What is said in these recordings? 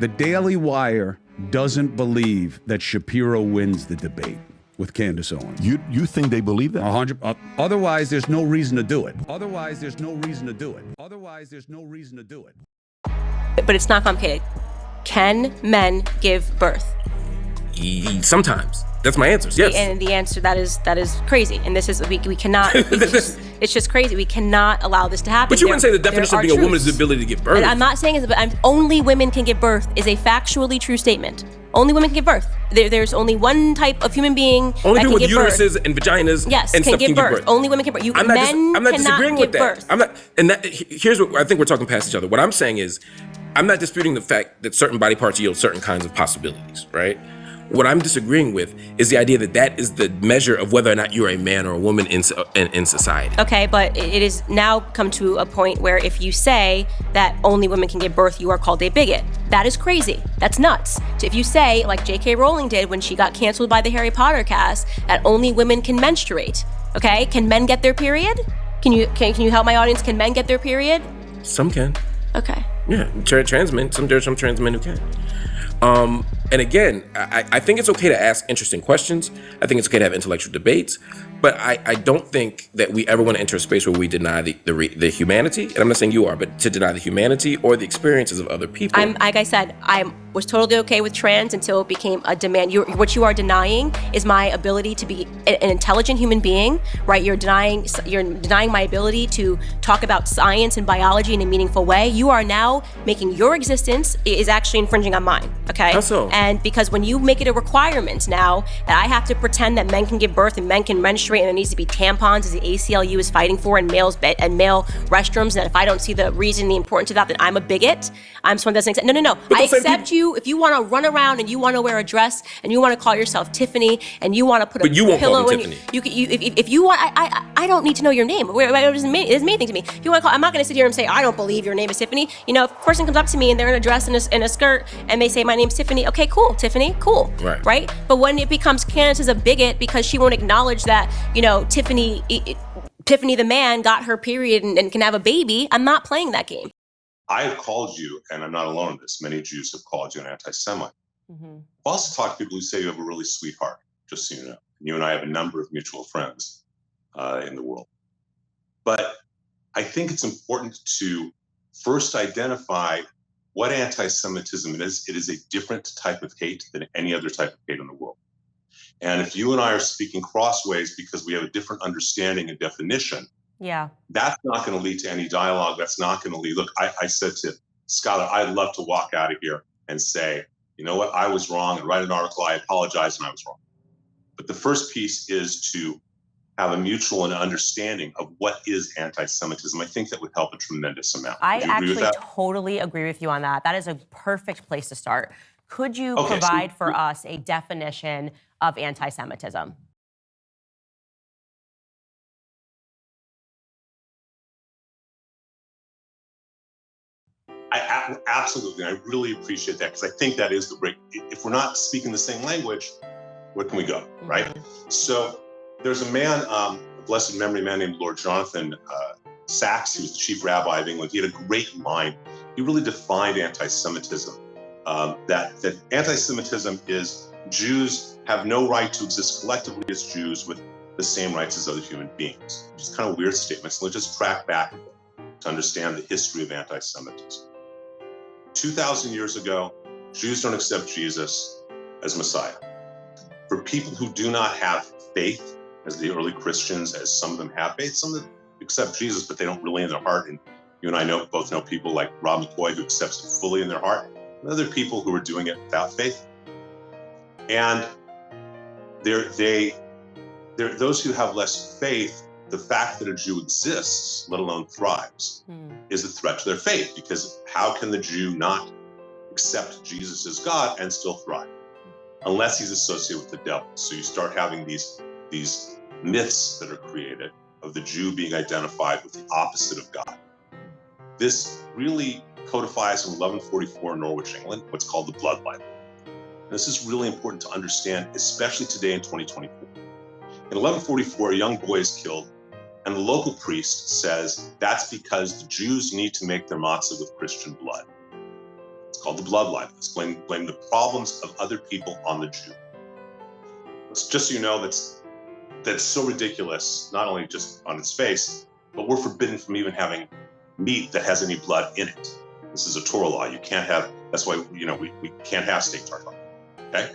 The Daily Wire doesn't believe that Shapiro wins the debate with Candace Owens. You think they believe that? 100. Otherwise, there's no reason to do it. Otherwise, there's no reason to do it. Otherwise, there's no reason to do it. But it's not complicated. Can men give birth? Sometimes. That's my answer. Yes. And the answer that is crazy. And this is we cannot. It's just crazy. We cannot allow this to happen. But you wouldn't say the definition of being a woman is the ability to give birth. And I'm not saying it, but only women can give birth is a factually true statement. Only women can give birth. There's only one type of human being only that people can with give uteruses birth. and vaginas Yes, and can stuff give can birth. give birth. Only women can give birth. I'm not disagreeing with that. Birth. I'm not. And that, here's what I think we're talking past each other. What I'm saying is, I'm not disputing the fact that certain body parts yield certain kinds of possibilities, right? What I'm disagreeing with is the idea that that is the measure of whether or not you're a man or a woman in society. Okay, but it is now come to a point where if you say that only women can give birth, you are called a bigot. That is crazy. That's nuts. So if you say, like J.K. Rowling did when she got canceled by the Harry Potter cast, that only women can menstruate, okay? Can men get their period? Can you help my audience? Can men get their period? Some can. Okay. Yeah, trans men. There's some trans men who can. And again, I think it's okay to ask interesting questions. I think it's okay to have intellectual debates, but I don't think that we ever want to enter a space where we deny the humanity. And I'm not saying you are, but to deny the humanity or the experiences of other people. Like I said, I was totally okay with trans until it became a demand. What you are denying is my ability to be an intelligent human being, right? You're denying my ability to talk about science and biology in a meaningful way. You are now making your existence is actually infringing on mine, okay? How so? And because when you make it a requirement now that I have to pretend that men can give birth and men can menstruate and there needs to be tampons as the ACLU is fighting for in male restrooms, and if I don't see the reason, the importance of that, then I'm a bigot. I'm someone that doesn't accept. No. I accept you if you want to run around and you want to wear a dress and you want to call yourself Tiffany and you want to put a pillow in. But you won't call me Tiffany. If you want, I don't need to know your name. It doesn't mean anything to me. If you want to call, I'm not going to sit here and say I don't believe your name is Tiffany. You know, if a person comes up to me and they're in a dress and a skirt and they say my name's Tiffany, okay, cool, Tiffany, cool, right? But when it becomes Candace is a bigot because she won't acknowledge that, you know, Tiffany the man got her period and can have a baby, I'm not playing that game. I have called you, and I'm not alone in this, many Jews have called you an anti-Semite. Mm-hmm. I've also talked to people who say you have a really sweet heart, just so you know. You and I have a number of mutual friends in the world. But I think it's important to first identify what anti-Semitism is. It is a different type of hate than any other type of hate in the world. And if you and I are speaking crossways because we have a different understanding and definition, that's not going to lead to any dialogue. That's not going to lead. Look, I said to Skylar, I'd love to walk out of here and say, you know what, I was wrong, and write an article, I apologize, and I was wrong. But the first piece is to have a mutual understanding of what is anti-Semitism. I think that would help a tremendous amount. I actually totally agree with you on that. That is a perfect place to start. Could you provide for us a definition of anti-Semitism? Absolutely. I really appreciate that because I think that is the break. If we're not speaking the same language, where can we go, right? Mm-hmm. So there's a man, a blessed memory man named Lord Jonathan Sachs, who was the chief rabbi of England. He had a great line. He really defined anti-Semitism. That anti-Semitism is Jews have no right to exist collectively as Jews with the same rights as other human beings. Which is kind of a weird statement. So let's just track back to understand the history of anti-Semitism. 2,000 years ago, Jews don't accept Jesus as Messiah. For people who do not have faith, as the early Christians, as some of them have faith, some of them accept Jesus, but they don't really in their heart. And you and I both know people like Rob McCoy who accepts it fully in their heart, and other people who are doing it without faith. And those who have less faith, the fact that a Jew exists, let alone thrives, is a threat to their faith, because how can the Jew not accept Jesus as God and still thrive? Unless he's associated with the devil. So you start having these myths that are created of the Jew being identified with the opposite of God. This really codifies in 1144 in Norwich, England, what's called the Blood Libel. And this is really important to understand, especially today in 2024. In 1144, a young boy is killed, and the local priest says that's because the Jews need to make their matzah with Christian blood. called the bloodline. Let's blame the problems of other people on the Jew. It's just so you know, that's so ridiculous, not only just on its face, but we're forbidden from even having meat that has any blood in it. This is a Torah law. You can't have, that's why, we can't have steak tartare, okay?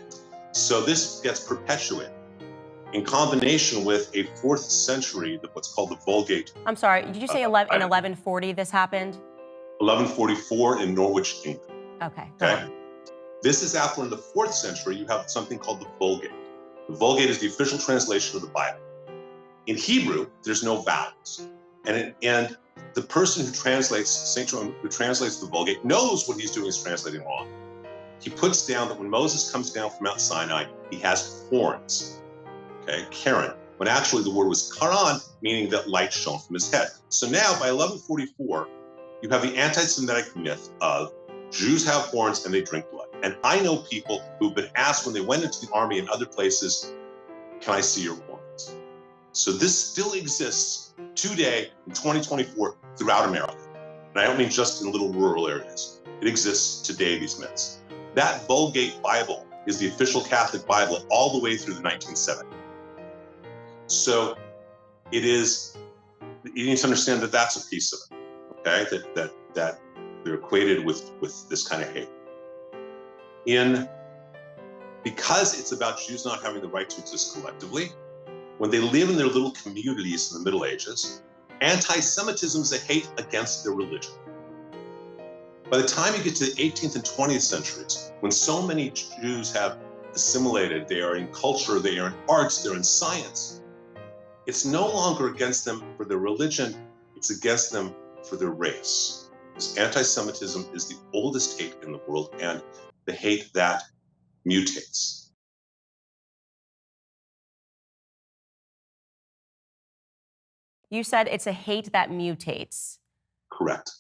So this gets perpetuated in combination with a 4th century, what's called the Vulgate. I'm sorry, did you say in 1140 this happened? 1144 in Norwich, England. Okay. This is after in the 4th century, you have something called the Vulgate. The Vulgate is the official translation of the Bible. In Hebrew, there's no vowels. And the person who translates, St. Jerome, who translates the Vulgate, knows what he's doing is translating wrong. He puts down that when Moses comes down from Mount Sinai, he has horns, okay, Karen, when actually the word was Karan, meaning that light shone from his head. So now by 1144, you have the anti-Semitic myth of Jews have horns and they drink blood. And I know people who've been asked when they went into the army and other places, can I see your horns? So this still exists today in 2024 throughout America. And I don't mean just in little rural areas. It exists today, these myths. That Vulgate Bible is the official Catholic Bible all the way through the 1970s. So it is, you need to understand that that's a piece of it, okay? That they're equated with this kind of hate. Because it's about Jews not having the right to exist collectively, when they live in their little communities in the Middle Ages, anti-Semitism is a hate against their religion. By the time you get to the 18th and 20th centuries, when so many Jews have assimilated, they are in culture, they are in arts, they're in science, it's no longer against them for their religion, it's against them for their race. Because anti-Semitism is the oldest hate in the world and the hate that mutates. You said it's a hate that mutates. Correct.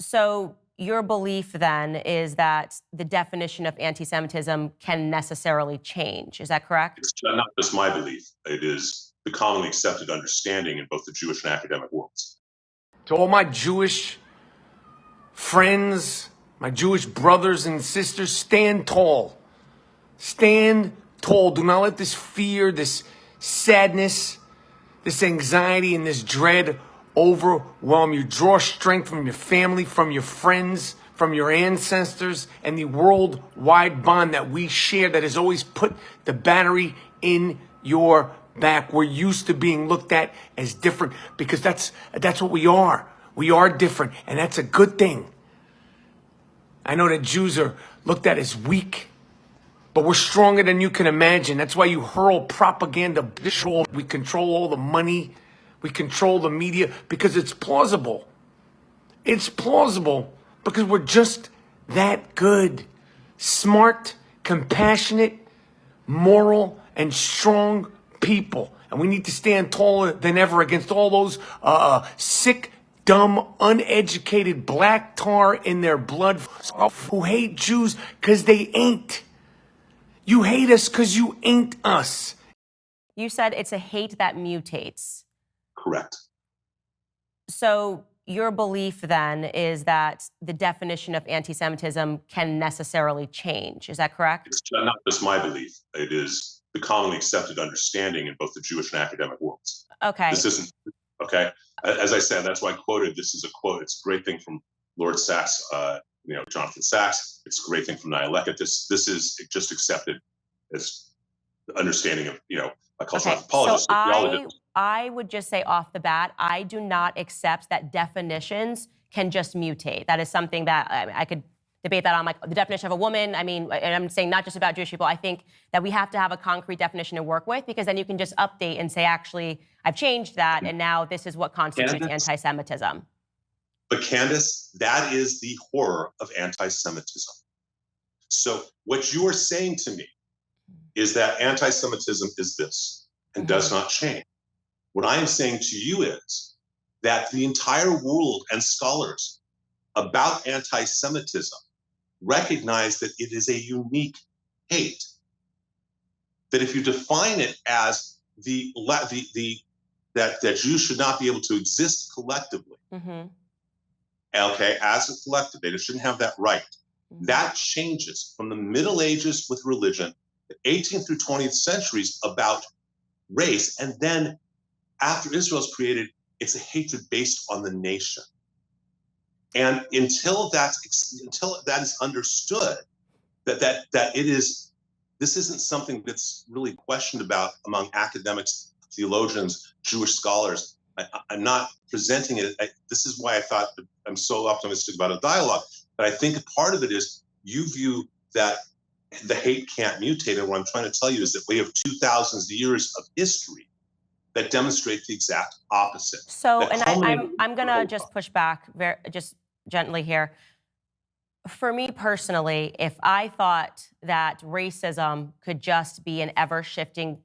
So your belief then is that the definition of anti-Semitism can necessarily change. Is that correct? It's not just my belief. It is the commonly accepted understanding in both the Jewish and academic worlds. To all my Jewish friends, my Jewish brothers and sisters, stand tall. Stand tall. Do not let this fear, this sadness, this anxiety, and this dread overwhelm you. Draw strength from your family, from your friends, from your ancestors, and the worldwide bond that we share that has always put the battery in your back. We're used to being looked at as different because that's what we are. We are different, and that's a good thing. I know that Jews are looked at as weak, but we're stronger than you can imagine. That's why you hurl propaganda. We control all the money. We control the media because it's plausible. It's plausible because we're just that good. Smart, compassionate, moral, and strong people. And we need to stand taller than ever against all those sick, dumb, uneducated black tar in their blood who hate Jews because they ain't. You hate us because you ain't us. You said it's a hate that mutates. Correct. So your belief then is that the definition of anti-Semitism can necessarily change. Is that correct? It's not just my belief. It is the commonly accepted understanding in both the Jewish and academic worlds. Okay. This isn't, okay? As I said, that's why I quoted, this is a quote. It's a great thing from Lord Sachs, Jonathan Sachs. It's a great thing from Nihilecka. This is just accepted as the understanding of, by cultural anthropologists. So I would just say off the bat, I do not accept that definitions can just mutate. That is something that I could debate that on, like the definition of a woman. I mean, and I'm saying not just about Jewish people. I think that we have to have a concrete definition to work with because then you can just update and say, actually, I've changed that, and now this is what constitutes anti-Semitism. But Candace, that is the horror of anti-Semitism. So what you are saying to me is that anti-Semitism is this and does not change. What I am saying to you is that the entire world and scholars about anti-Semitism recognize that it is a unique hate. That if you define it as that Jews should not be able to exist collectively, okay, as a collective, they just shouldn't have that right. That changes from the Middle Ages with religion, the 18th through 20th centuries about race, and then after Israel's created, it's a hatred based on the nation. And until that is understood, that it is, this isn't something that's really questioned about among academics, theologians, Jewish scholars. I'm not presenting it. This is why I thought I'm so optimistic about a dialogue. But I think part of it is you view that the hate can't mutate. And what I'm trying to tell you is that we have 2,000 years of history that demonstrate the exact opposite. So, and I'm going to just push back just gently here. For me personally, if I thought that racism could just be an ever-shifting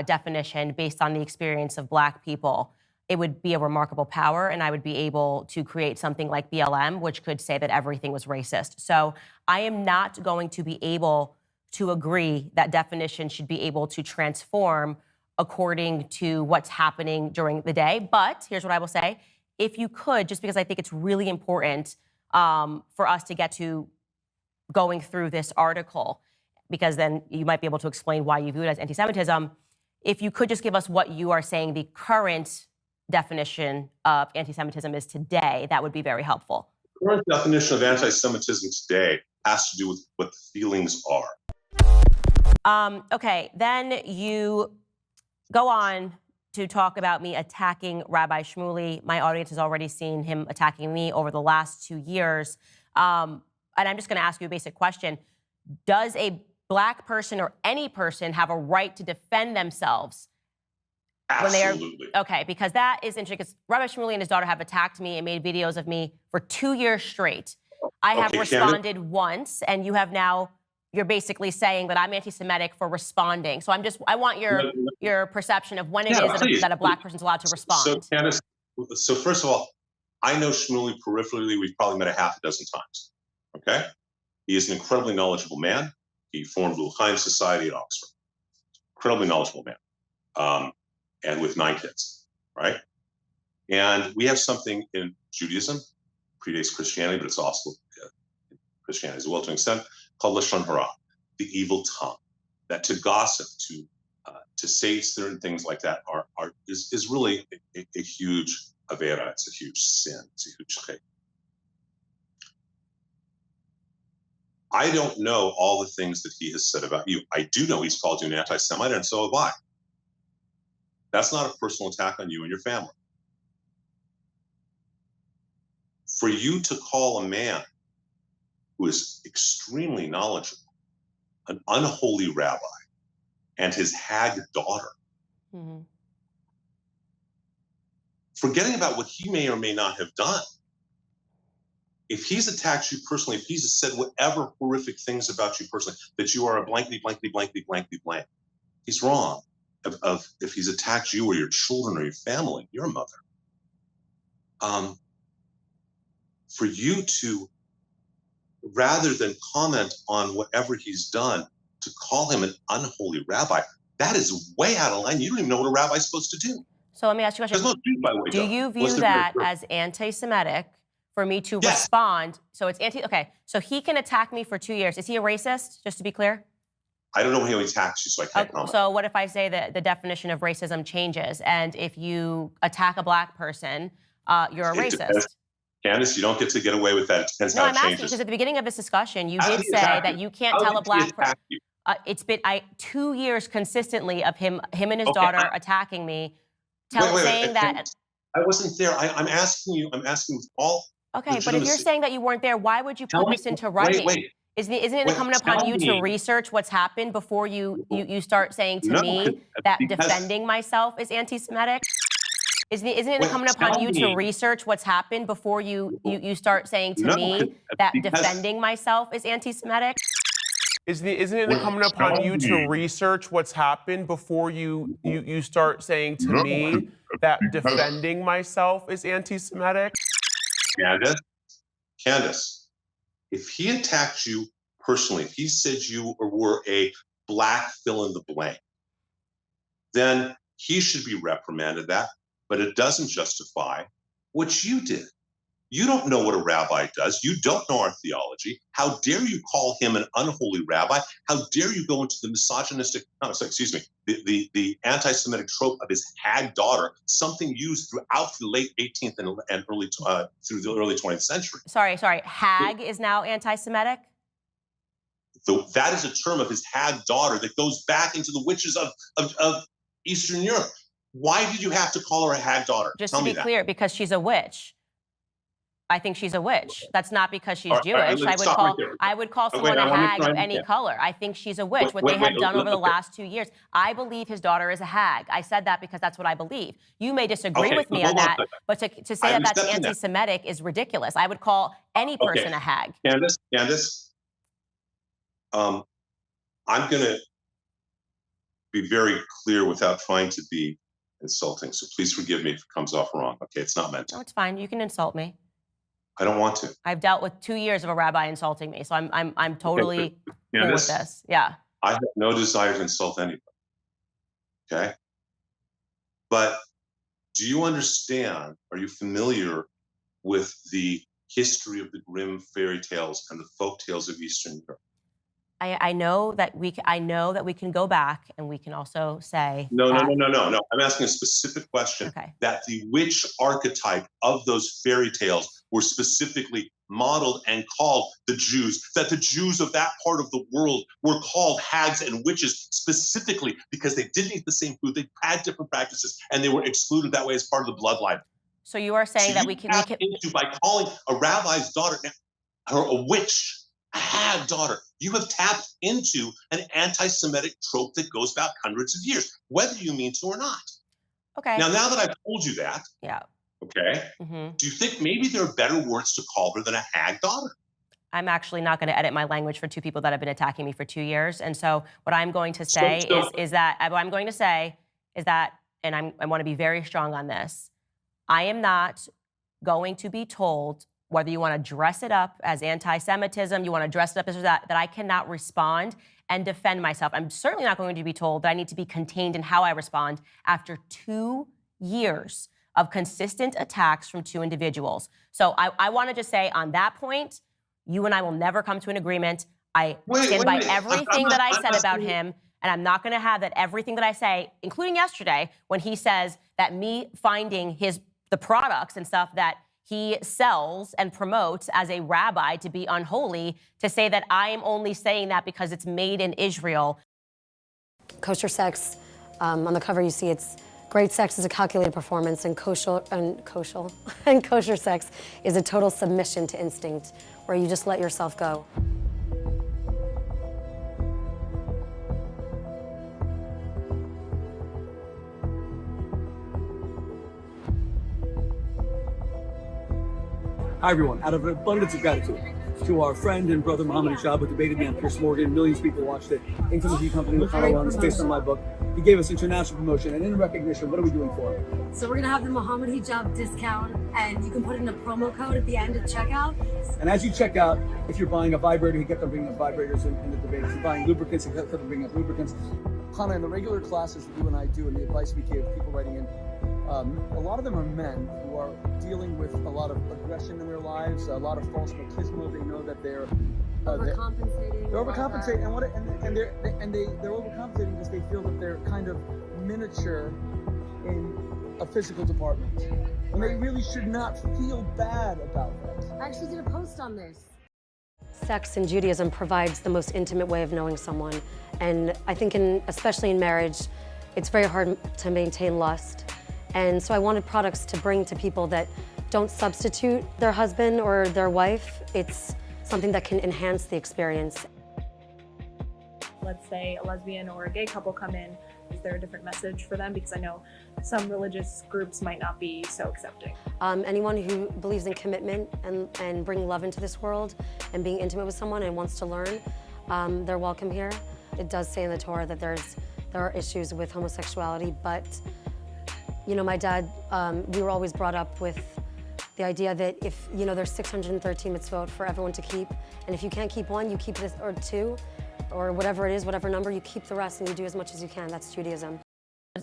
definition based on the experience of Black people, it would be a remarkable power, and I would be able to create something like BLM, which could say that everything was racist. So I am not going to be able to agree that definition should be able to transform according to what's happening during the day. But here's what I will say. If you could, just because I think it's really important for us to get to going through this article, because then you might be able to explain why you view it as anti-Semitism. If you could just give us what you are saying the current definition of anti-Semitism is today, that would be very helpful. The current definition of anti-Semitism today has to do with what the feelings are. Okay, then you go on to talk about me attacking Rabbi Shmuley. My audience has already seen him attacking me over the last 2 years. And I'm just gonna ask you a basic question. Does a Black person or any person have a right to defend themselves when they are? Absolutely. Okay, because that is interesting, because Rabbi Shmuley and his daughter have attacked me and made videos of me for 2 years straight. I have responded once, and you have now, you're basically saying that I'm anti-Semitic for responding. So I want your perception of when it is that a Black person's allowed to respond. So Candace, so first of all, I know Shmuley peripherally. We've probably met a half a dozen times, okay? He is an incredibly knowledgeable man. He formed L'Chaim Society at Oxford. Incredibly knowledgeable man, and with 9 kids, right? And we have something in Judaism, predates Christianity, but it's also Christianity as well to an extent, called Lashon Hara, the evil tongue. That to gossip, to say certain things like that is really a huge avera. It's a huge sin. It's a huge chait. I don't know all the things that he has said about you. I do know he's called you an anti-Semite, and so have I. That's not a personal attack on you and your family. For you to call a man who is extremely knowledgeable an unholy rabbi and his hag daughter, forgetting about what he may or may not have done, if he's attacked you personally, if he's said whatever horrific things about you personally, that you are a blankety, blankety, blankety, blankety, blank, he's wrong. If he's attacked you or your children or your family, your mother, for you to, rather than comment on whatever he's done, to call him an unholy rabbi, that is way out of line. You don't even know what a rabbi's supposed to do. So let me ask you a question. There's no Jew, by the way, do you view that as anti-Semitic for me to respond? So it's okay, so he can attack me for 2 years. Is he a racist, just to be clear? I don't know how he attacks you, so I can't comment. So what if I say that the definition of racism changes, and if you attack a Black person, you're a racist? Depends. Candace, you don't get to get away with that. It depends how it changes. No, I'm asking, because at the beginning of this discussion, you did say that you can't tell a Black person. It's been 2 years consistently of him and his daughter attacking me, saying that. I wasn't there. I'm asking you with all. Okay, but if you're saying that you weren't there, why would you put this into writing? Isn't it incumbent upon you to research what's happened before you start saying to me that defending myself is anti-Semitic? Isn't it incumbent upon you to research what's happened before you start saying to me that defending myself is anti-Semitic? Isn't it incumbent upon you to research what's happened before you start saying to me that defending myself is anti-Semitic? Candace, if he attacked you personally, if he said you were a Black fill in the blank, then he should be reprimanded that, but it doesn't justify what you did. You don't know what a rabbi does. You don't know our theology. How dare you call him an unholy rabbi? How dare you go into the misogynistic, the anti-Semitic trope of his hag daughter, something used throughout the late 18th and early through the early 20th century. Sorry. Hag is now anti-Semitic? That is a term of his hag daughter that goes back into the witches of Eastern Europe. Why did you have to call her a hag daughter? Just Tell to me be that. clear, because she's a witch. I think she's a witch. That's not because she's All right, Jewish. I would call someone a hag of any color. I think she's a witch. What they have done over the last 2 years, I believe his daughter is a hag. I said that because that's what I believe. You may disagree with me on that, but to say that that's anti-Semitic is ridiculous. I would call any person a hag. Candace, I'm going to be very clear without trying to be insulting. So please forgive me if it comes off wrong. Okay, it's not meant to. No, it's fine. You can insult me. I don't want to. I've dealt with 2 years of a rabbi insulting me, so I'm totally cool with this. Yeah. I have no desire to insult anybody. Okay? But do you understand, are you familiar with the history of the Grimm fairy tales and the folk tales of Eastern Europe? I know that we can go back and we can also say No. I'm asking a specific question. Okay. That the witch archetype of those fairy tales were specifically modeled and called the Jews, that the Jews of that part of the world were called hags and witches specifically because they didn't eat the same food, they had different practices, and they were excluded that way as part of the bloodline. So you are saying that we can by calling a rabbi's daughter her a witch, a hag daughter, you have tapped into an anti-Semitic trope that goes back hundreds of years, whether you mean to or not. Okay. Now that I've told you that, yeah. Okay, do you think maybe there are better words to call her than a hag daughter? I'm actually not going to edit my language for two people that have been attacking me for 2 years. And so what I'm going to say is that, and I want to be very strong on this, I am not going to be told whether you want to dress it up as anti-Semitism, you want to dress it up as that I cannot respond and defend myself. I'm certainly not going to be told that I need to be contained in how I respond after 2 years of consistent attacks from two individuals. So I want to just say on that point, you and I will never come to an agreement. I stand by everything that I said about him, and I'm not going to have that everything that I say, including yesterday, when he says that me finding the products and stuff that he sells and promotes as a rabbi to be unholy, to say that I am only saying that because it's made in Israel. Kosher sex, on the cover you see it's great sex is a calculated performance, and kosher sex is a total submission to instinct, where you just let yourself go. Hi everyone, out of an abundance of gratitude to our friend and brother Muhammad Hijab, who debated me on Piers Morgan. Millions of people watched it. Infamous View Company with Hannah Runs, based on my book. He gave us international promotion, and in recognition, what are we doing for him? So we're gonna have the Muhammad Hijab discount, and you can put in a promo code at the end of checkout. And as you check out, if you're buying a vibrator, he kept on bringing up vibrators in the debate. If you're buying lubricants, he kept on bringing up lubricants. Hannah, in the regular classes that you and I do, and the advice we give people writing in, a lot of them are men who are dealing with a lot of aggression in their lives, a lot of false machismo. They know that they're overcompensating. They're overcompensating, and they're overcompensating because they feel that they're kind of miniature in a physical department, and they really should not feel bad about that. I actually did a post on this. Sex in Judaism provides the most intimate way of knowing someone, and I think especially in marriage, it's very hard to maintain lust. And so I wanted products to bring to people that don't substitute their husband or their wife. It's something that can enhance the experience. Let's say a lesbian or a gay couple come in, is there a different message for them? Because I know some religious groups might not be so accepting. Anyone who believes in commitment and bringing love into this world and being intimate with someone and wants to learn, they're welcome here. It does say in the Torah that there are issues with homosexuality, but you know, my dad, we were always brought up with the idea that if, you know, there's 613 mitzvot for everyone to keep, and if you can't keep one, you keep this, or two, or whatever it is, whatever number, you keep the rest and you do as much as you can. That's Judaism.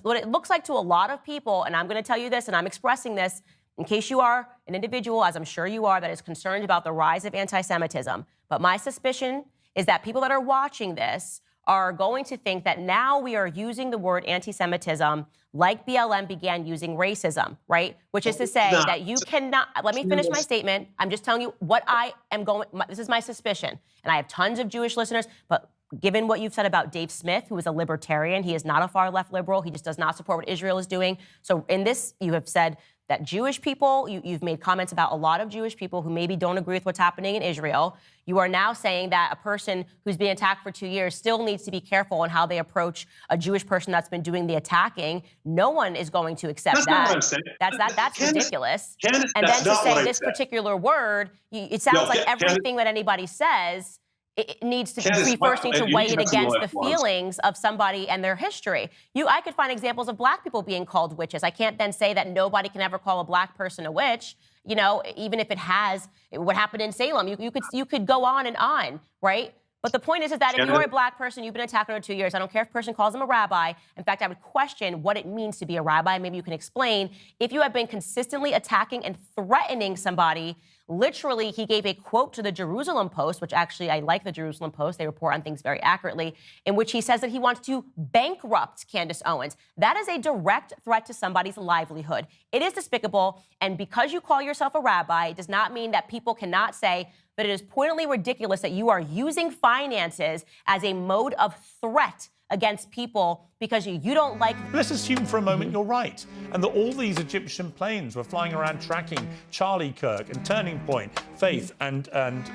What it looks like to a lot of people, and I'm going to tell you this, and I'm expressing this, in case you are an individual, as I'm sure you are, that is concerned about the rise of anti-Semitism. But my suspicion is that people that are watching this are going to think that now we are using the word anti-Semitism like BLM began using racism, right? Which is to say that you cannot, let me finish my statement. I'm just telling you what I am going, this is my suspicion. And I have tons of Jewish listeners, but given what you've said about Dave Smith, who is a libertarian, he is not a far left liberal. He just does not support what Israel is doing. So in this, you have said that Jewish people, you've made comments about a lot of Jewish people who maybe don't agree with what's happening in Israel. You are now saying that a person who's been attacked for 2 years still needs to be careful in how they approach a Jewish person that's been doing the attacking. No one is going to accept That's that. not what I'm saying. That's ridiculous. Candace, and that's then to not what say I this said. particular word, it sounds like everything that anybody says, it needs to Candace, we first need to you weigh it just against know the it was. feelings of somebody and their history. I could find examples of black people being called witches. I can't then say that nobody can ever call a black person a witch. Even if it has what happened in Salem, you could go on, right? But the point is that if you're a black person, you've been attacked for 2 years, I don't care if a person calls them a rabbi. In fact, I would question what it means to be a rabbi. Maybe you can explain. If you have been consistently attacking and threatening somebody, literally, he gave a quote to the Jerusalem Post, which actually I like the Jerusalem Post. They report on things very accurately, in which he says that he wants to bankrupt Candace Owens. That is a direct threat to somebody's livelihood. It is despicable. And because you call yourself a rabbi, it does not mean that people cannot say that it is pointedly ridiculous that you are using finances as a mode of threat against people because you don't like. Let's assume for a moment you're right, and that all these Egyptian planes were flying around tracking Charlie Kirk and Turning Point, Faith and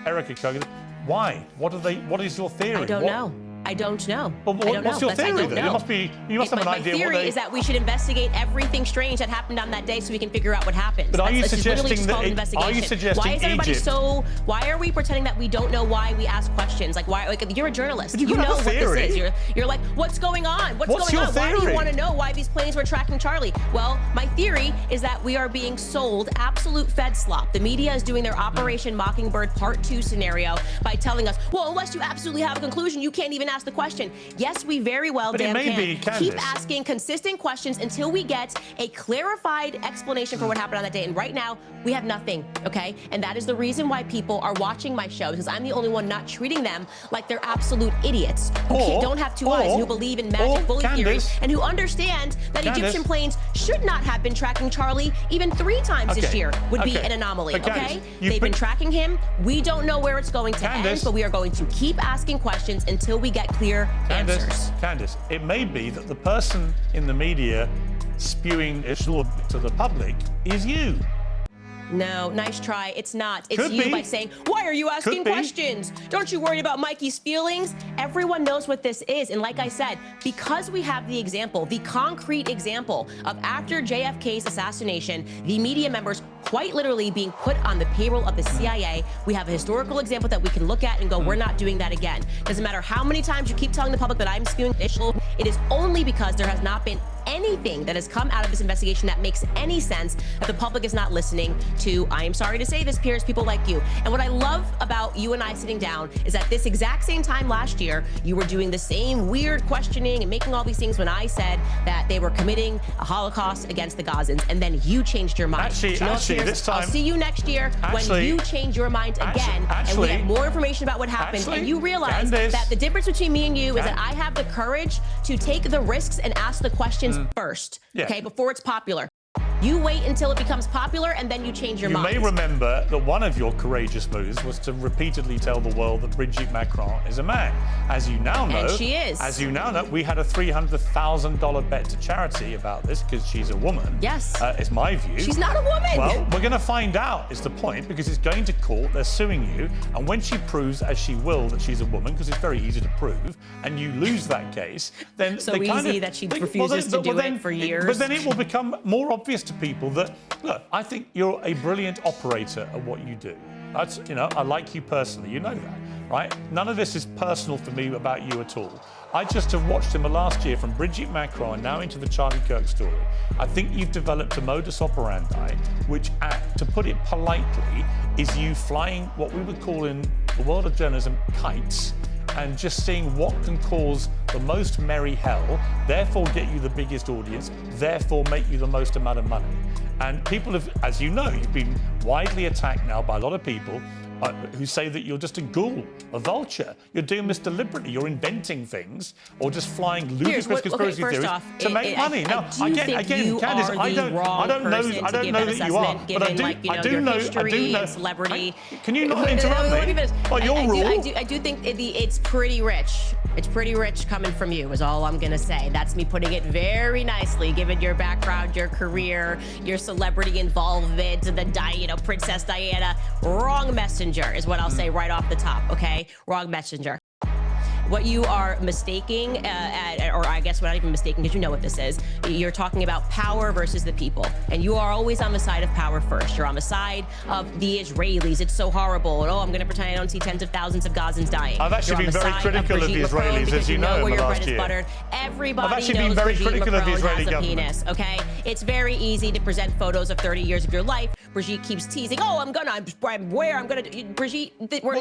Erica Kirk. Why? What is your theory? I don't know. I don't know. But what's your theory then? You must have an idea. My theory is that we should investigate everything strange that happened on that day so we can figure out what happened. But are you suggesting that? Are you suggesting why is everybody Egypt? Why are we pretending that we don't know why we ask questions? Like why? Like you're a journalist. You know what this is. You're like, what's going on? What's going your on? Theory? Why do you want to know why these planes were tracking Charlie? Well, my theory is that we are being sold absolute Fed slop. The media is doing their Operation Mockingbird Part 2 scenario by telling us, well, unless you absolutely have a conclusion, you can't even ask the question. Yes, we very well can. Keep asking consistent questions until we get a clarified explanation for what happened on that day. And right now, we have nothing, okay? And that is the reason why people are watching my show, because I'm the only one not treating them like they're absolute idiots who don't have two eyes, who believe in magic bully theories, and who understand that Egyptian planes should not have been tracking Charlie even 3 times this year would be an anomaly, okay? They've been tracking him. We don't know where it's going to end, but we are going to keep asking questions until we get clear answers. Candace, it may be that the person in the media spewing Islam to the public is you. No, nice try. It's not. It's you by saying, why are you asking questions? Don't you worry about Mikey's feelings? Everyone knows what this is. And like I said, because we have the example, the concrete example of after JFK's assassination, the media members quite literally being put on the payroll of the CIA, we have a historical example that we can look at and go, we're not doing that again. Doesn't matter how many times you keep telling the public that I'm spewing Islam, it is only because there has not been anything that has come out of this investigation that makes any sense that the public is not listening to. I am sorry to say this, Piers, people like you. And what I love about you and I sitting down is that this exact same time last year, you were doing the same weird questioning and making all these things when I said that they were committing a Holocaust against the Gazans, and then you changed your mind. Actually, Piers, this time, I'll see you next year when you change your mind again, and we have more information about what happened, and you realize that the difference between me and you is that I have the courage to take the risks and ask the questions first, okay, before it's popular. You wait until it becomes popular and then you change your mind. You may remember that one of your courageous moves was to repeatedly tell the world that Brigitte Macron is a man. As you now know, and she is. As you now know, we had a $300,000 bet to charity about this because she's a woman. Yes. It's my view. She's not a woman. Well, we're going to find out, is the point, because it's going to court, they're suing you, and when she proves, as she will, that she's a woman, because it's very easy to prove, and you lose that case, then so easy that she refuses to do it for years. But then it will become more obvious to people that, look, I think you're a brilliant operator at what you do. That's, I like you personally, you know that, right? None of this is personal for me about you at all. I just have watched him last year from Brigitte Macron now into the Charlie Kirk story. I think you've developed a modus operandi, which, to put it politely, is you flying what we would call in the world of journalism kites and just seeing what can cause the most merry hell, therefore get you the biggest audience, therefore make you the most amount of money. And people have, as you know, you've been widely attacked now by a lot of people who say that you're just a ghoul, a vulture. You're doing this deliberately. You're inventing things or just flying ludicrous conspiracy theories to make money. Now, again, Candace, I don't know that you are, but I do know. Celebrity. Can you not interrupt me? Well, your rule. I do think it's pretty rich. It's pretty rich coming from you, is all I'm gonna say. That's me putting it very nicely, given your background, your career, your celebrity involvement, Princess Diana. Wrong messenger is what I'll say right off the top, okay? Wrong messenger. What you are mistaking, or I guess not even mistaking, because you know what this is, you're talking about power versus the people. And you are always on the side of power first. You're on the side of the Israelis. It's so horrible. And, I'm going to pretend I don't see tens of thousands of Gazans dying. I've actually been very critical of the Israelis, as you know, in the last year. Everybody knows Brigitte Macron has a penis, okay? It's very easy to present photos of 30 years of your life. Brigitte keeps teasing, Brigitte,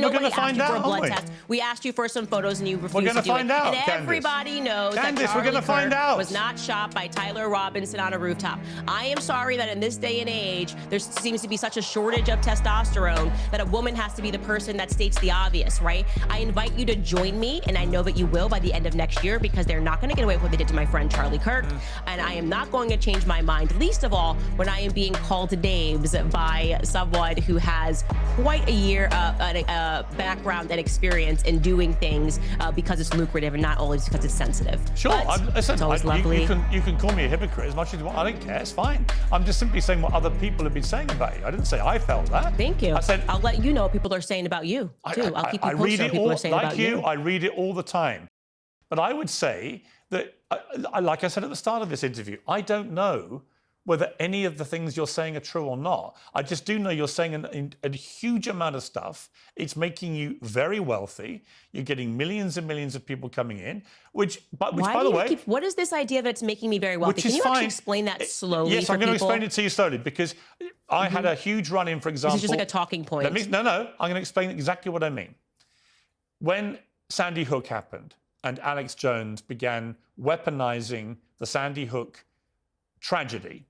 nobody asked you for a blood test. We asked you for some photos and you refused to do it. And everybody knows that Charlie Kirk was not shot by Tyler Robinson on a rooftop. I am sorry that in this day and age, there seems to be such a shortage of testosterone that a woman has to be the person that states the obvious, right? I invite you to join me, and I know that you will by the end of next year, because they're not going to get away with what they did to my friend Charlie Kirk. And I am not going to change my mind, least of all when I am being called names by someone who has quite a year background and experience in doing things because it's lucrative and not always because it's sensitive. Sure, listen, it's always lovely. You can call me a hypocrite as much as you want. I don't care, it's fine. I'm just simply saying what other people have been saying about you. I didn't say I felt that. Thank you. I said, I'll let you know what people are saying about you, too. I'll keep you posted on what people are saying about you. I read it all the time. But I would say that, like I said at the start of this interview, I don't know whether any of the things you're saying are true or not. I just do know you're saying a huge amount of stuff. It's making you very wealthy. You're getting millions and millions of people coming in, which by the way... What is this idea that's making me very wealthy? Can you actually explain that slowly Yes, for I'm going to people? explain it to you slowly, because I had a huge run-in, for example... This is just like a talking point. No, I'm going to explain exactly what I mean. When Sandy Hook happened and Alex Jones began weaponizing the Sandy Hook tragedy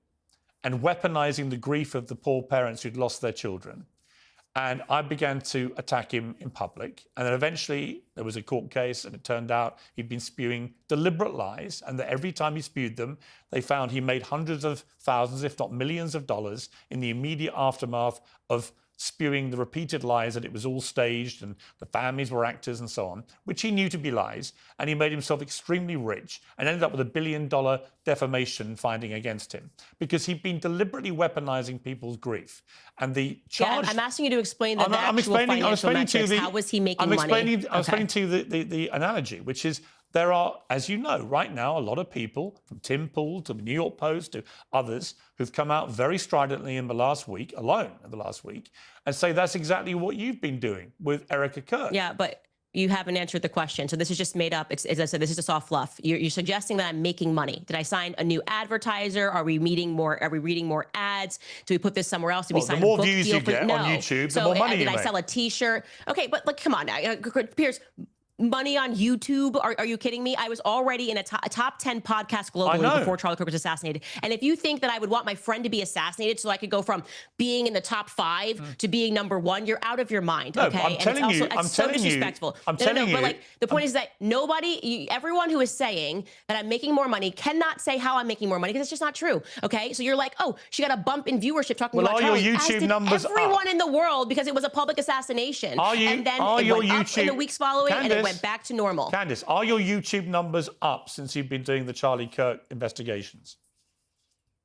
and weaponizing the grief of the poor parents who'd lost their children. And I began to attack him in public. And then eventually there was a court case, and it turned out he'd been spewing deliberate lies, and that every time he spewed them, they found he made hundreds of thousands, if not millions of dollars in the immediate aftermath of spewing the repeated lies that it was all staged and the families were actors and so on, which he knew to be lies. And he made himself extremely rich and ended up with $1 billion defamation finding against him because he'd been deliberately weaponizing people's grief. And the charge... Yeah, I'm asking you to explain the actual financial metrics. How was he making money? I'm explaining to you the analogy, which is there are, as you know, right now, a lot of people, from Tim Pool to the New York Post to others, who've come out very stridently in the last week, and say that's exactly what you've been doing with Erica Kirk. Yeah, but you haven't answered the question. So this is just made up. As I said, this is just all fluff. You're suggesting that I'm making money. Did I sign a new advertiser? Are we reading more? Are we reading more ads? Do we put this somewhere else? Do we sign a book deal? The more views you get on YouTube, the more money you make. Did I sell a T-shirt? Okay, but come on now, Piers. Money on YouTube? Are you kidding me? I was already in a top 10 podcast globally before Charlie Kirk was assassinated. And if you think that I would want my friend to be assassinated so I could go from being in the top 5 to being number 1, you're out of your mind. No, okay, I'm telling you, it's so disrespectful. I'm telling you. But like the point is that everyone who is saying that I'm making more money cannot say how I'm making more money because it's just not true. Okay, so you're like, oh, she got a bump in viewership talking about Charlie. Your YouTube numbers everyone in the world because it was a public assassination. And then it went up in the weeks following, and it went back to normal. Candace, are your YouTube numbers up since you've been doing the Charlie Kirk investigations?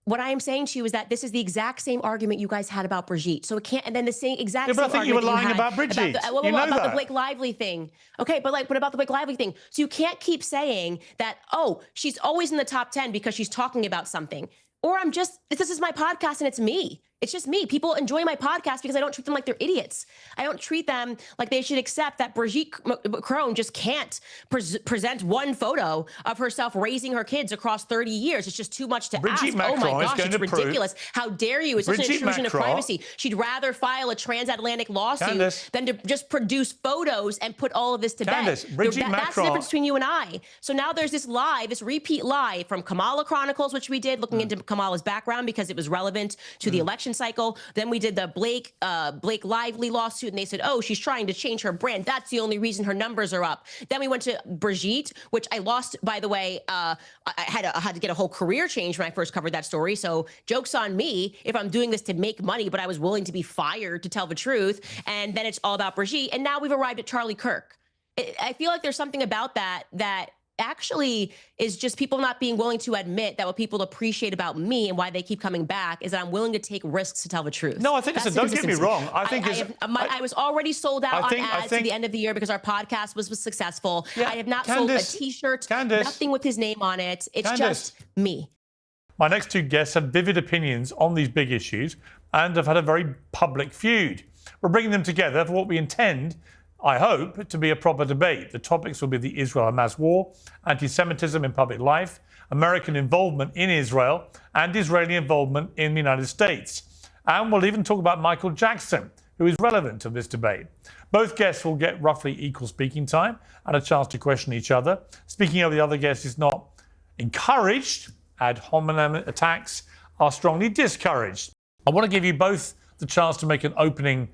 What I am saying to you is that this is the exact same argument you guys had about Brigitte. So it can't, and then the same exact same argument. But I think you were lying about Brigitte. About the Blake Lively thing. Okay, but what about the Blake Lively thing? So you can't keep saying that, oh, she's always in the top 10 because she's talking about something. Or this is my podcast and it's me. It's just me. People enjoy my podcast because I don't treat them like they're idiots. I don't treat them like they should accept that Brigitte Macron just can't present one photo of herself raising her kids across 30 years. It's just too much to ask. Oh my gosh, it's ridiculous. How dare you? It's such an intrusion of privacy. She'd rather file a transatlantic lawsuit than to just produce photos and put all of this to bed. That's the difference between you and I. So now there's this lie, this repeat lie from Kamala Chronicles, which we did, looking into Kamala's background because it was relevant to the election cycle. Then we did the Blake Lively lawsuit, and they said, oh, she's trying to change her brand. That's the only reason her numbers are up. Then we went to Brigitte, which I lost, by the way. I had to get a whole career change when I first covered that story. So joke's on me if I'm doing this to make money, but I was willing to be fired to tell the truth. And then it's all about Brigitte. And now we've arrived at Charlie Kirk. I feel like there's something about that actually is just people not being willing to admit that what people appreciate about me and why they keep coming back is that I'm willing to take risks to tell the truth. No, I think, don't get me wrong. I was already sold out on ads at the end of the year because our podcast was successful. Yeah, I have not sold a t-shirt, nothing with his name on it. It's just me. My next two guests have vivid opinions on these big issues and have had a very public feud. We're bringing them together for what we intend, I hope, to be a proper debate. The topics will be the Israel-Hamas war, anti-Semitism in public life, American involvement in Israel, and Israeli involvement in the United States. And we'll even talk about Michael Jackson, who is relevant to this debate. Both guests will get roughly equal speaking time and a chance to question each other. Speaking of the other guests is not encouraged. Ad hominem attacks are strongly discouraged. I want to give you both the chance to make an opening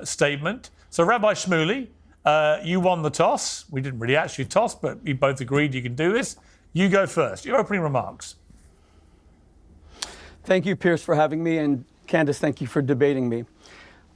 statement. So, Rabbi Shmuley, you won the toss. We didn't really actually toss, but we both agreed you can do this. You go first. Your opening remarks. Thank you, Piers, for having me, and Candace, thank you for debating me.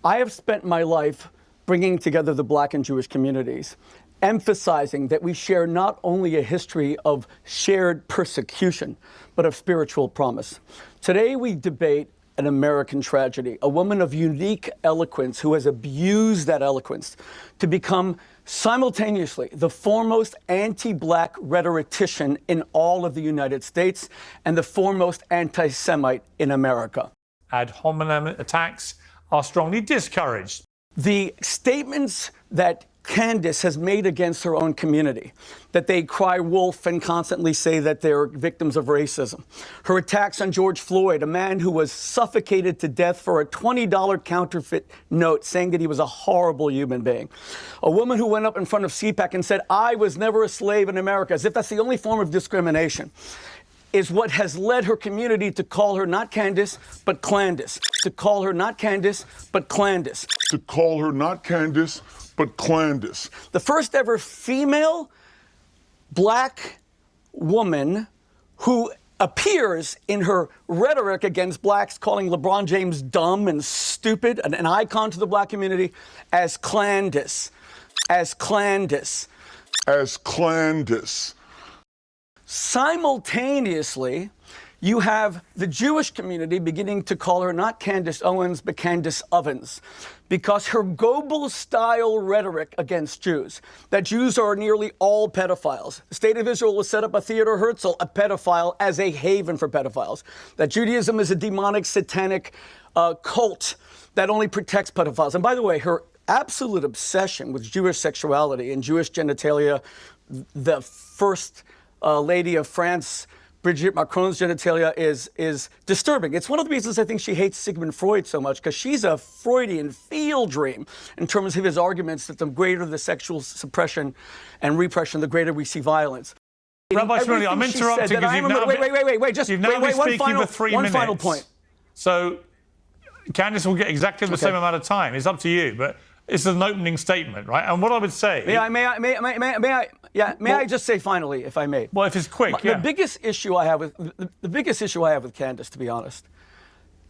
I have spent my life bringing together the Black and Jewish communities, emphasizing that we share not only a history of shared persecution, but of spiritual promise. Today we debate an American tragedy, a woman of unique eloquence who has abused that eloquence to become simultaneously the foremost anti-Black rhetorician in all of the United States and the foremost anti-Semite in America. Ad hominem attacks are strongly discouraged. The statements that Candace has made against her own community, that they cry wolf and constantly say that they're victims of racism. Her attacks on George Floyd, a man who was suffocated to death for a $20 counterfeit note saying that he was a horrible human being. A woman who went up in front of CPAC and said, I was never a slave in America, as if that's the only form of discrimination, is what has led her community to call her not Candace, but Clandis. To call her not Candace, but Clandis. To call her not Candace, but Clandis. The first ever female Black woman who appears in her rhetoric against Blacks, calling LeBron James dumb and stupid, an icon to the Black community, as Clandis. As Clandis. As Clandis. Simultaneously, you have the Jewish community beginning to call her not Candace Owens, but Candace Ovens, because her Goebbels-style rhetoric against Jews, that Jews are nearly all pedophiles. The State of Israel will set up a Theodor Herzl, a pedophile, as a haven for pedophiles. That Judaism is a demonic, satanic cult that only protects pedophiles. And by the way, her absolute obsession with Jewish sexuality and Jewish genitalia, the first lady of France, Brigitte Macron's genitalia, is disturbing. It's one of the reasons I think she hates Sigmund Freud so much, because she's a Freudian field dream in terms of his arguments that the greater the sexual suppression and repression, the greater we see violence. Rabbi Shmuley, I'm interrupting because you've now been speaking for 3 minutes. One final point. So Candace will get exactly the same amount of time. It's up to you, but it's an opening statement, right? And what I would say... May I just say finally, if I may? Well, if it's quick, The biggest issue I have with Candace, to be honest,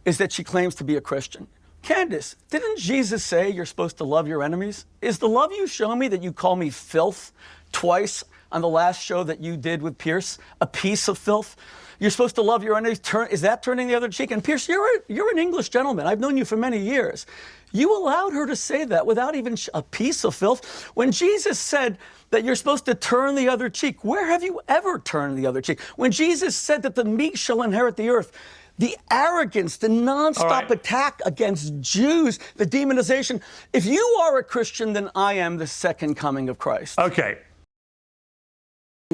is that she claims to be a Christian. Candace, didn't Jesus say you're supposed to love your enemies? Is the love you show me that you call me filth twice on the last show that you did with Piers a piece of filth? You're supposed to love your enemies. Is that turning the other cheek? And Piers, you're an English gentleman. I've known you for many years. You allowed her to say that without even a piece of filth. When Jesus said that you're supposed to turn the other cheek, where have you ever turned the other cheek? When Jesus said that the meek shall inherit the earth, the arrogance, the nonstop attack against Jews, the demonization. If you are a Christian, then I am the second coming of Christ. Okay.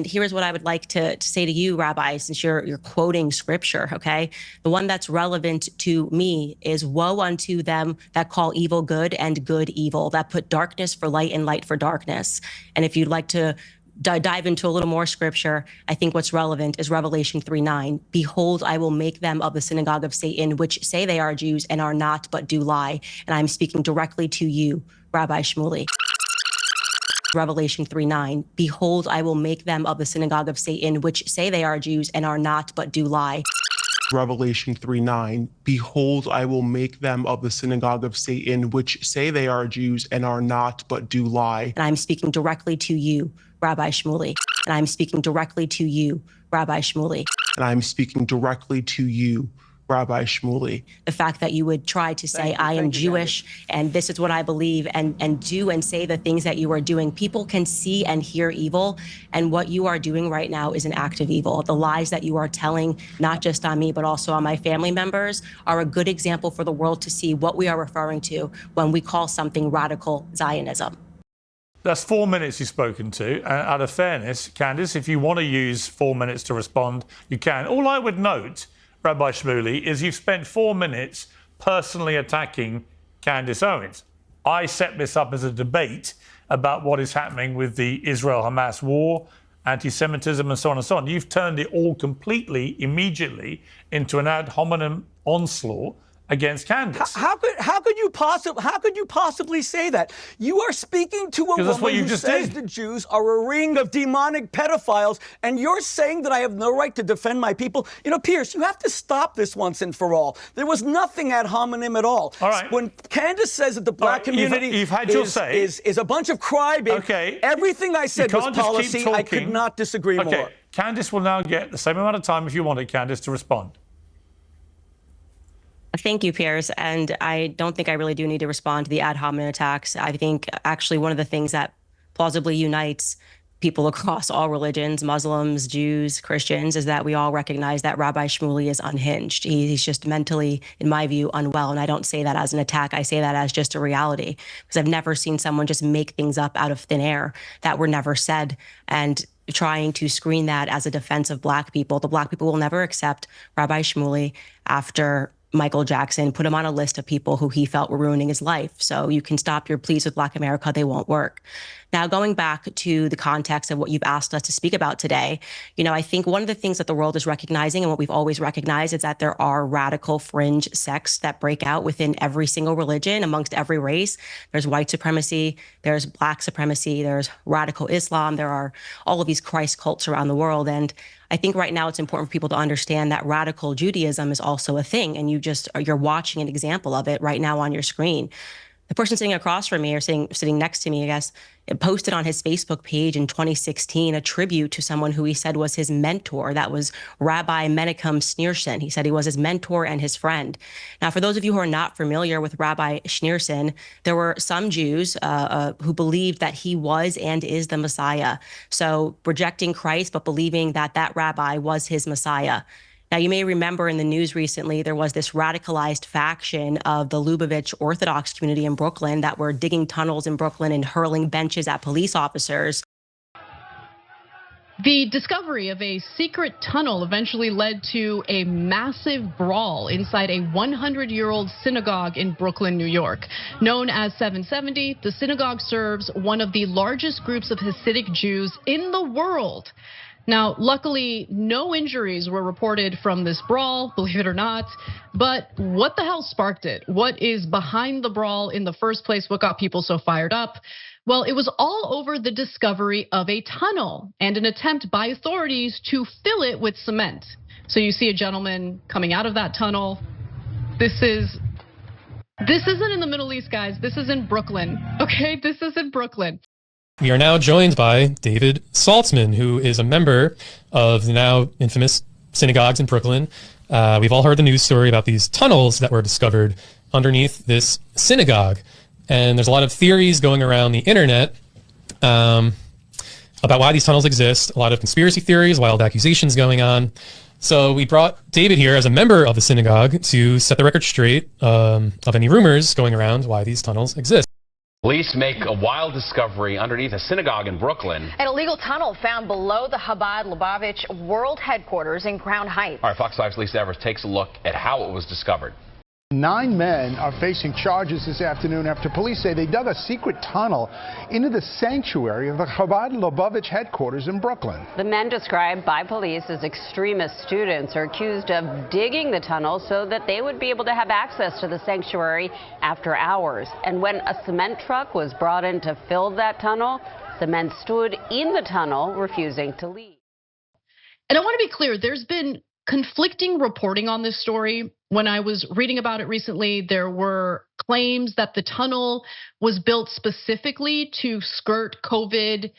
Here's what I would like to say to you, Rabbi, since you're quoting scripture, okay? The one that's relevant to me is woe unto them that call evil good and good evil, that put darkness for light and light for darkness. And if you'd like to dive into a little more scripture, I think what's relevant is Revelation 3:9. Behold, I will make them of the synagogue of Satan, which say they are Jews and are not, but do lie. And I'm speaking directly to you, Rabbi Shmuley. Revelation 3:9. Behold, I will make them of the synagogue of Satan, which say they are Jews and are not, but do lie. Revelation 3:9. Behold, I will make them of the synagogue of Satan, which say they are Jews and are not, but do lie. And I'm speaking directly to you, Rabbi Shmuley. And I'm speaking directly to you, Rabbi Shmuley. And I'm speaking directly to you, Rabbi Shmuley. The fact that you would try to say, I am Jewish, and this is what I believe, and do and say the things that you are doing. People can see and hear evil, and what you are doing right now is an act of evil. The lies that you are telling, not just on me, but also on my family members, are a good example for the world to see what we are referring to when we call something radical Zionism. That's 4 minutes you've spoken to. Out of fairness, Candace, if you want to use 4 minutes to respond, you can. All I would note, Rabbi Shmuley, is you've spent 4 minutes personally attacking Candace Owens. I set this up as a debate about what is happening with the Israel-Hamas war, anti-Semitism, and so on and so on. You've turned it all completely, immediately, into an ad hominem onslaught against Candace. How could you possibly say that? You are speaking to a woman who says the Jews are a ring of demonic pedophiles, and you're saying that I have no right to defend my people. You know, Piers, you have to stop this once and for all. There was nothing ad hominem at all. All right. When Candace says that the black community you've had your say. is a bunch of crybabies, okay. Everything I said was policy. I could not disagree more. Candace will now get the same amount of time, if you wanted, Candace, to respond. Thank you, Piers. And I don't think I really do need to respond to the ad hominem attacks. I think actually one of the things that plausibly unites people across all religions, Muslims, Jews, Christians, is that we all recognize that Rabbi Shmuley is unhinged. He's just mentally, in my view, unwell. And I don't say that as an attack. I say that as just a reality, because I've never seen someone just make things up out of thin air that were never said. And trying to screen that as a defense of black people. The black people will never accept Rabbi Shmuley after Michael Jackson put him on a list of people who he felt were ruining his life. So you can stop your pleas with Black America, they won't work. Now, going back to the context of what you've asked us to speak about today, you know, I think one of the things that the world is recognizing, and what we've always recognized, is that there are radical fringe sects that break out within every single religion, amongst every race. There's white supremacy, there's black supremacy, there's radical Islam, there are all of these Christ cults around the world. And I think right now it's important for people to understand that radical Judaism is also a thing, and you're watching an example of it right now on your screen. The person sitting across from me, or sitting next to me, I guess, posted on his Facebook page in 2016 a tribute to someone who he said was his mentor. That was Rabbi Menachem Schneerson. He said he was his mentor and his friend. Now, for those of you who are not familiar with Rabbi Schneerson, there were some Jews who believed that he was and is the Messiah. So rejecting Christ, but believing that that rabbi was his Messiah. Now, you may remember in the news recently, there was this radicalized faction of the Lubavitch Orthodox community in Brooklyn that were digging tunnels in Brooklyn and hurling benches at police officers. The discovery of a secret tunnel eventually led to a massive brawl inside a 100-year-old synagogue in Brooklyn, New York. Known as 770, the synagogue serves one of the largest groups of Hasidic Jews in the world. Now, luckily, no injuries were reported from this brawl, believe it or not. But what the hell sparked it? What is behind the brawl in the first place? What got people so fired up? Well, it was all over the discovery of a tunnel and an attempt by authorities to fill it with cement. So you see a gentleman coming out of that tunnel. This isn't in the Middle East, guys. This is in Brooklyn, okay? This is in Brooklyn. We are now joined by David Saltzman, who is a member of the now infamous synagogues in Brooklyn. We've all heard the news story about these tunnels that were discovered underneath this synagogue. And there's a lot of theories going around the internet about why these tunnels exist, a lot of conspiracy theories, wild accusations going on. So we brought David here as a member of the synagogue to set the record straight of any rumors going around why these tunnels exist. Police make a wild discovery underneath a synagogue in Brooklyn. An illegal tunnel found below the Chabad Lubavitch World Headquarters in Crown Heights. All right, Fox 5's Lisa Evers takes a look at how it was discovered. 9 men are facing charges this afternoon after police say they dug a secret tunnel into the sanctuary of the Chabad Lubavitch headquarters in Brooklyn. The men described by police as extremist students are accused of digging the tunnel so that they would be able to have access to the sanctuary after hours. And when a cement truck was brought in to fill that tunnel, the men stood in the tunnel refusing to leave. And I want to be clear, there's been conflicting reporting on this story. When I was reading about it recently, there were claims that the tunnel was built specifically to skirt COVID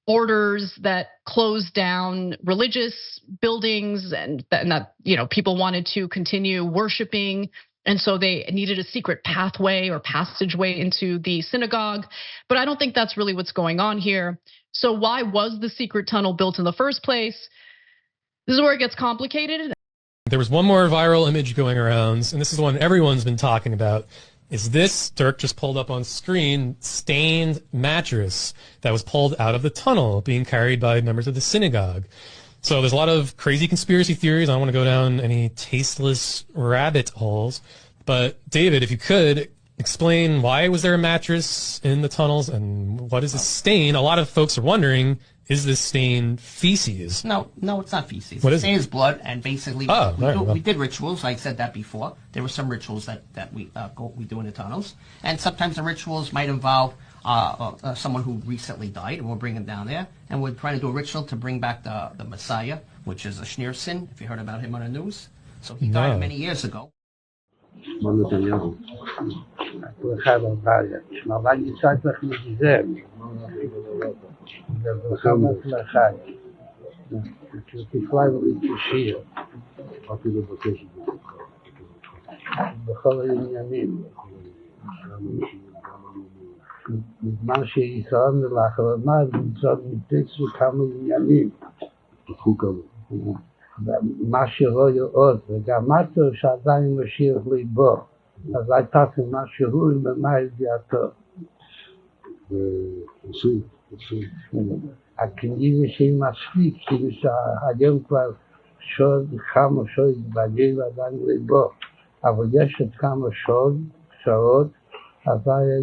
orders that closed down religious buildings and that people wanted to continue worshiping. And so they needed a secret pathway or passageway into the synagogue. But I don't think that's really what's going on here. So why was the secret tunnel built in the first place? This is where it gets complicated. There was one more viral image going around, and this is the one everyone's been talking about. Is this, Dirk just pulled up on screen, stained mattress that was pulled out of the tunnel being carried by members of the synagogue. So there's a lot of crazy conspiracy theories. I don't want to go down any tasteless rabbit holes. But David, if you could, explain why was there a mattress in the tunnels and what is this stain? A lot of folks are wondering, is this stain feces? No, it's not feces. What is it? It's blood, and basically we did rituals. I said that before. There were some rituals that we do in the tunnels, and sometimes the rituals might involve someone who recently died, and we'll bring him down there, and we're trying to do a ritual to bring back the Messiah, which is a Schneerson, if you heard about him on the news. So he died many years ago. בזמן שישראל לאחרונה נמצאות מפצו כמה עניינים. מה שרואה עוד, וגם משהו שעדיין משאיר ליבו. אז הייתה משהו במה ידיעתו. הכנראה שהיא מספיק, כאילו שהיום כבר כמה שעות בגיל עדיין ליבו. אבל יש עוד כמה שעות, אז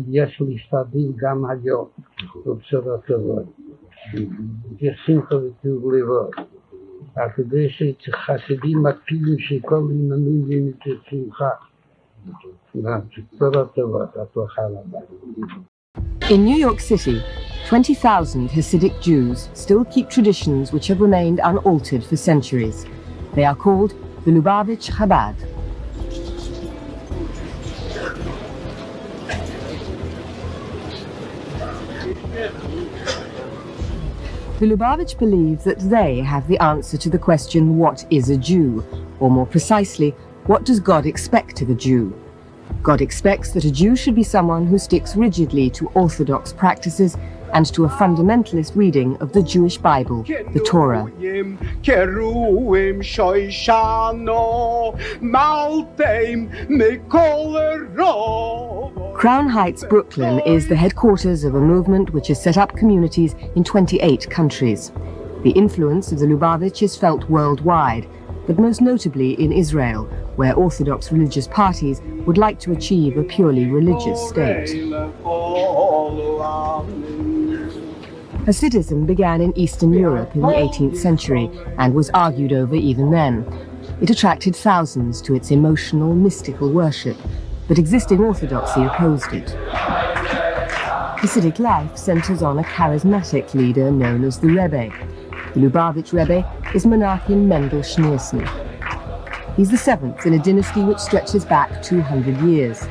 יש להשתדל גם היום, בבשורות טובות. יש שמחה וטוב לבוא. כדי שחסידים מקפידים שכל עניינים יהיו שמחה. בשורות טובות, הצלחה רבה. In New York City, 20,000 Hasidic Jews still keep traditions which have remained unaltered for centuries. They are called the Lubavitch Chabad. The Lubavitch believe that they have the answer to the question, what is a Jew? Or more precisely, what does God expect of a Jew? God expects that a Jew should be someone who sticks rigidly to orthodox practices and to a fundamentalist reading of the Jewish Bible, the Torah. Crown Heights, Brooklyn is the headquarters of a movement which has set up communities in 28 countries. The influence of the Lubavitch is felt worldwide, but most notably in Israel, where Orthodox religious parties would like to achieve a purely religious state. Hasidism began in Eastern Europe in the 18th century and was argued over even then. It attracted thousands to its emotional, mystical worship, but existing orthodoxy opposed it. Hasidic life centers on a charismatic leader known as the Rebbe. The Lubavitch Rebbe is Menachem Mendel Schneerson. He's the seventh in a dynasty which stretches back 200 years.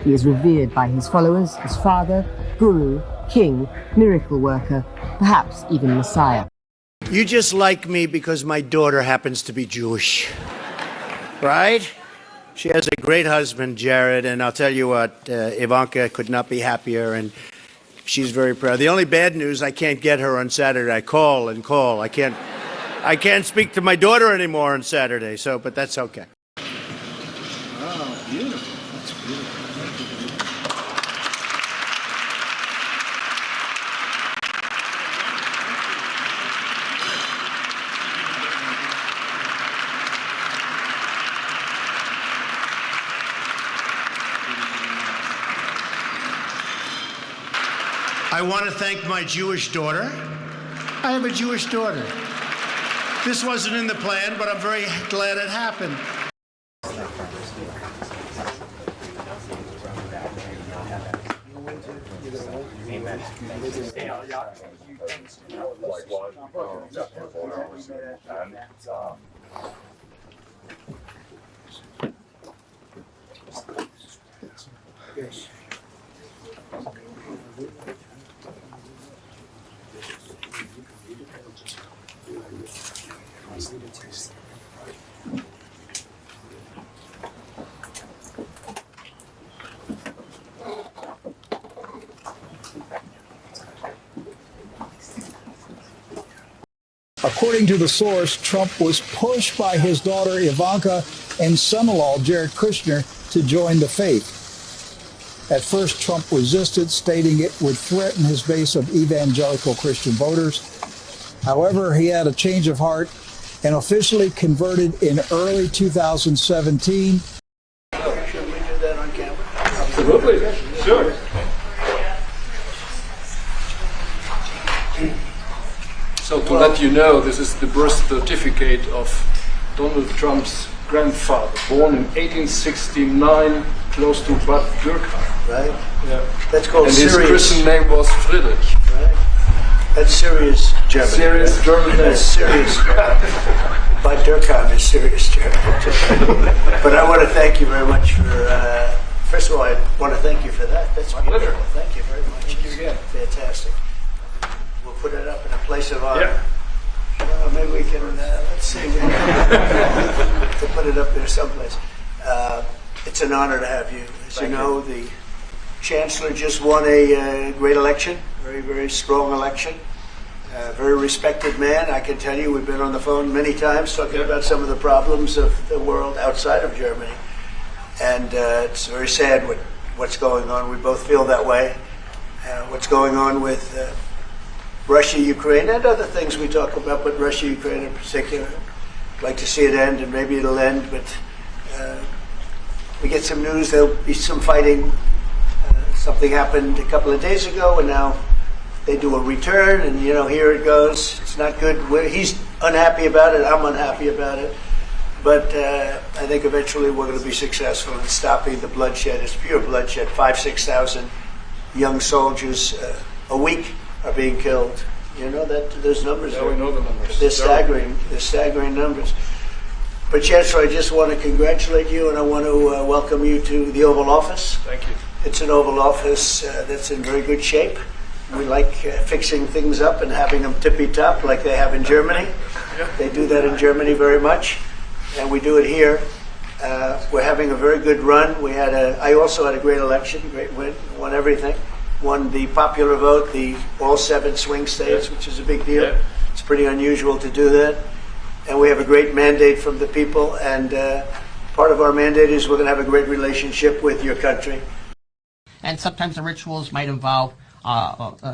He is revered by his followers as father, guru, king, miracle worker, perhaps even Messiah. You just like me because my daughter happens to be Jewish, right? She has a great husband, Jared, and I'll tell you what, Ivanka could not be happier, and she's very proud. The only bad news, I can't get her on Saturday. I call and call. I can't I can't speak to my daughter anymore on Saturday, but that's okay. Oh, beautiful. That's beautiful. I want to thank my Jewish daughter. I have a Jewish daughter. This wasn't in the plan, but I'm very glad it happened. According to the source, Trump was pushed by his daughter Ivanka and son-in-law Jared Kushner to join the faith. At first, Trump resisted, stating it would threaten his base of evangelical Christian voters. However, he had a change of heart and officially converted in early 2017. Should we do that on camera? Absolutely. Sure. So to let you know, this is the birth certificate of Donald Trump's grandfather, born in 1869, close to Bad Dürkheim. Right? Yeah. That's called and serious. his Christian name was Friedrich. Right? That's serious German. Serious German. That's serious. Bad Dürkheim is serious German. But I want to thank you very much for, first of all, I want to thank you for that. That's my pleasure. Thank you very much. Thank you again. Fantastic. We'll put it up in a place of honor. Yeah. Maybe we can, let's see, to put it up there someplace. It's an honor to have you. As you know, the Chancellor just won a great election, very, very strong election. Very respected man. I can tell you, we've been on the phone many times talking about some of the problems of the world outside of Germany. And it's very sad what's going on. We both feel that way. What's going on with Russia, Ukraine, and other things we talk about, but Russia, Ukraine in particular. I'd like to see it end, and maybe it'll end, but we get some news, there'll be some fighting. Something happened a couple of days ago, and now they do a return, and here it goes. It's not good. He's unhappy about it, I'm unhappy about it, but I think eventually we're going to be successful in stopping the bloodshed. It's pure bloodshed. 5,000-6,000 young soldiers a week are being killed. You know that those numbers? Yeah, we know the numbers. They're staggering. They're staggering numbers. But Chancellor, I just want to congratulate you, and I want to welcome you to the Oval Office. Thank you. It's an Oval Office that's in very good shape. We like fixing things up and having them tippy-top like they have in Germany. Yeah. They do that in Germany very much, and we do it here. We're having a very good run. I also had a great election, great win, won everything. Won the popular vote, all 7 swing states, which is a big deal. Yeah. It's pretty unusual to do that. And we have a great mandate from the people, and part of our mandate is we're going to have a great relationship with your country. And sometimes the rituals might involve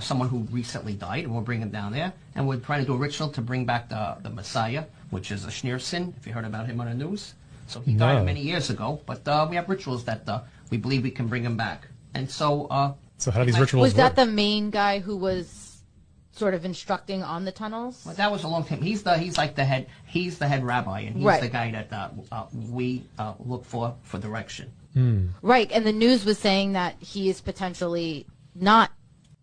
someone who recently died, and we'll bring them down there. And we're trying to do a ritual to bring back the Messiah, which is a Schneerson, if you heard about him on the news. So he died many years ago, but we have rituals that we believe we can bring him back. And so how do these rituals work? Was that work? the main guy who was sort of instructing on the tunnels? Well, that was a long time. He's like the head. He's the head rabbi, and he's the guy that we look for direction. Right, and the news was saying that he is potentially not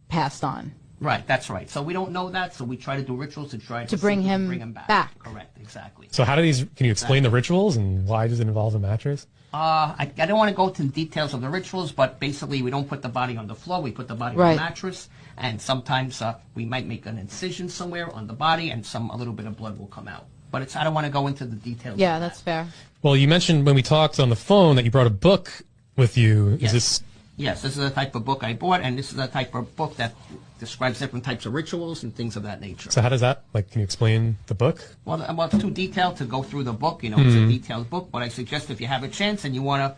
passed on. Right, that's right. So we don't know that, so we try to do rituals to try to bring him back. Correct, exactly. So how do these? Can you explain the rituals and why does it involve a mattress? I don't want to go into the details of the rituals, but basically we don't put the body on the floor. We put the body on the mattress, and sometimes we might make an incision somewhere on the body, and a little bit of blood will come out. But I don't want to go into the details. Yeah, that's fair. Well, you mentioned when we talked on the phone that you brought a book with you. Yes. Is this Yes, this is the type of book I bought, and this is the type of book that describes different types of rituals and things of that nature. So how does that, like, can you explain the book? Well, it's too detailed to go through the book. You know, it's a detailed book, but I suggest if you have a chance and you want to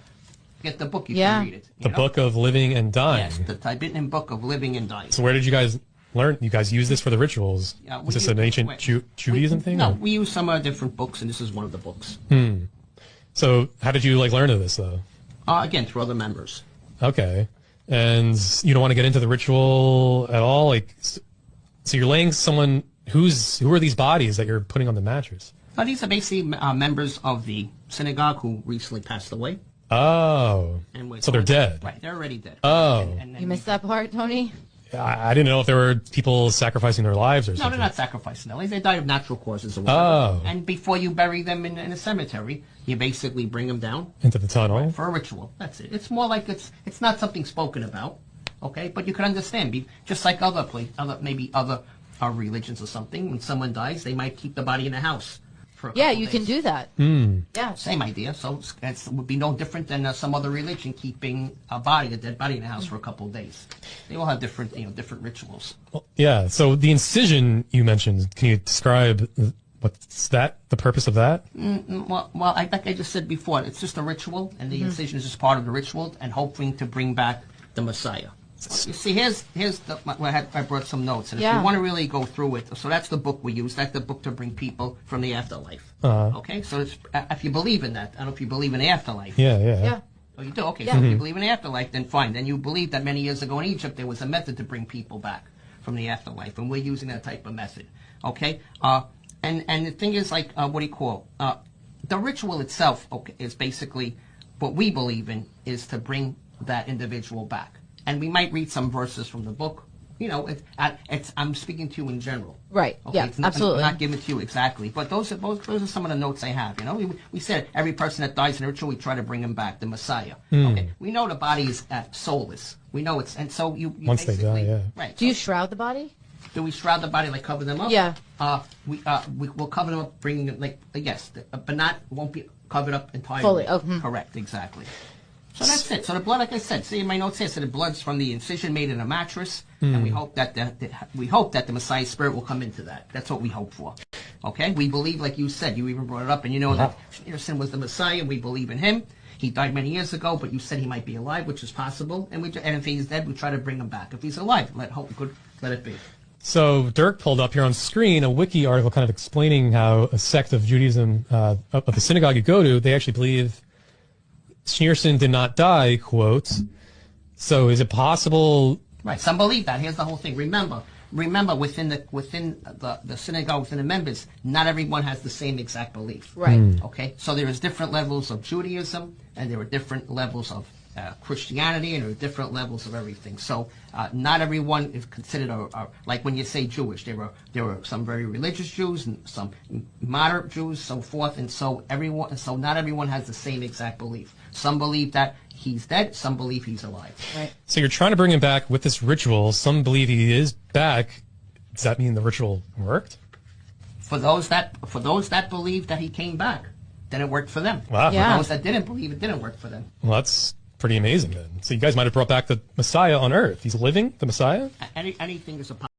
get the book, you can read it. The Book of Living and Dying. Yes, the Tibetan Book of Living and Dying. So where did you guys learn? You guys use this for the rituals? Is this an ancient Judaism thing? No, or? we use some different books, and this is one of the books. So how did you, like, learn of this, though? Again, through other members. Okay. And you don't want to get into the ritual at all? Like, so you're laying someone, who are these bodies that you're putting on the mattress? These are basically members of the synagogue who recently passed away. Oh. So they're dead? Right, they're already dead. Oh. You missed that part, Tony? I didn't know if there were people sacrificing their lives or No, something. they're not sacrificing them. They died of natural causes or whatever. Oh. And before you bury them in a cemetery, you basically bring them down. Into the tunnel? For a ritual. That's it. It's more like it's not something spoken about, okay? But you can understand. Just like other religions or something, when someone dies, they might keep the body in a house. Yeah, you can do that. Yeah, same idea. So it would be no different than some other religion keeping a dead body in a house for a couple of days. They all have different rituals. Well, yeah. So the incision you mentioned, can you describe what's the purpose of that? Well, like I just said before, it's just a ritual, and the incision is just part of the ritual, and hoping to bring back the Messiah. You see, here's I brought some notes, and if you want to really go through it, so that's the book we use. That's the book to bring people from the afterlife. Okay, so if you believe in that, I don't know if you believe in the afterlife. Yeah. Oh, you do? Okay, so if you believe in the afterlife, then fine. Then you believe that many years ago in Egypt, there was a method to bring people back from the afterlife, and we're using that type of method. Okay, and the thing is, like, what do you call the ritual itself? Okay, is basically what we believe in is to bring that individual back. And we might read some verses from the book. You know, I'm speaking to you in general. Right. Okay? Yeah, absolutely. I'm not giving it to you exactly. But those are some of the notes I have. You know, we said every person that dies in a ritual, we try to bring him back, the Messiah. Okay. We know the body is soulless. We know it's, and so you once they die, yeah. Right. Do you shroud the body? Do we shroud the body, like cover them up? Yeah. We'll cover them up, bringing them, like, yes, but won't be covered up entirely. Fully. Oh, Correct. Exactly. So that's it. So the blood, like I said, see in my notes here, so the blood's from the incision made in a mattress, and we hope that the Messiah's spirit will come into that. That's what we hope for. Okay? We believe, like you said, you even brought it up, and you know that Shneerson was the Messiah. We believe in him. He died many years ago, but you said he might be alive, which is possible. And if he's dead, we try to bring him back. If he's alive, let it be. So Dirk pulled up here on screen a wiki article kind of explaining how a sect of Judaism, of the synagogue you go to, they actually believe Shneerson did not die, quote. So is it possible? Right. Some believe that. Here's the whole thing. Remember, within the synagogue, within the members, not everyone has the same exact belief. Right. Okay. So there is different levels of Judaism, and there are different levels of Christianity, and there are different levels of everything. So not everyone is considered like when you say Jewish. There were some very religious Jews and some moderate Jews, so forth, and so not everyone has the same exact belief. Some believe that he's dead. Some believe he's alive. Right. So you're trying to bring him back with this ritual. Some believe he is back. Does that mean the ritual worked? For those that believe that he came back, then it worked for them. Wow. Yeah. For those that didn't believe, it didn't work for them. Well, that's pretty amazing then. So you guys might have brought back the Messiah on Earth. He's living, the Messiah? Anything is a possibility.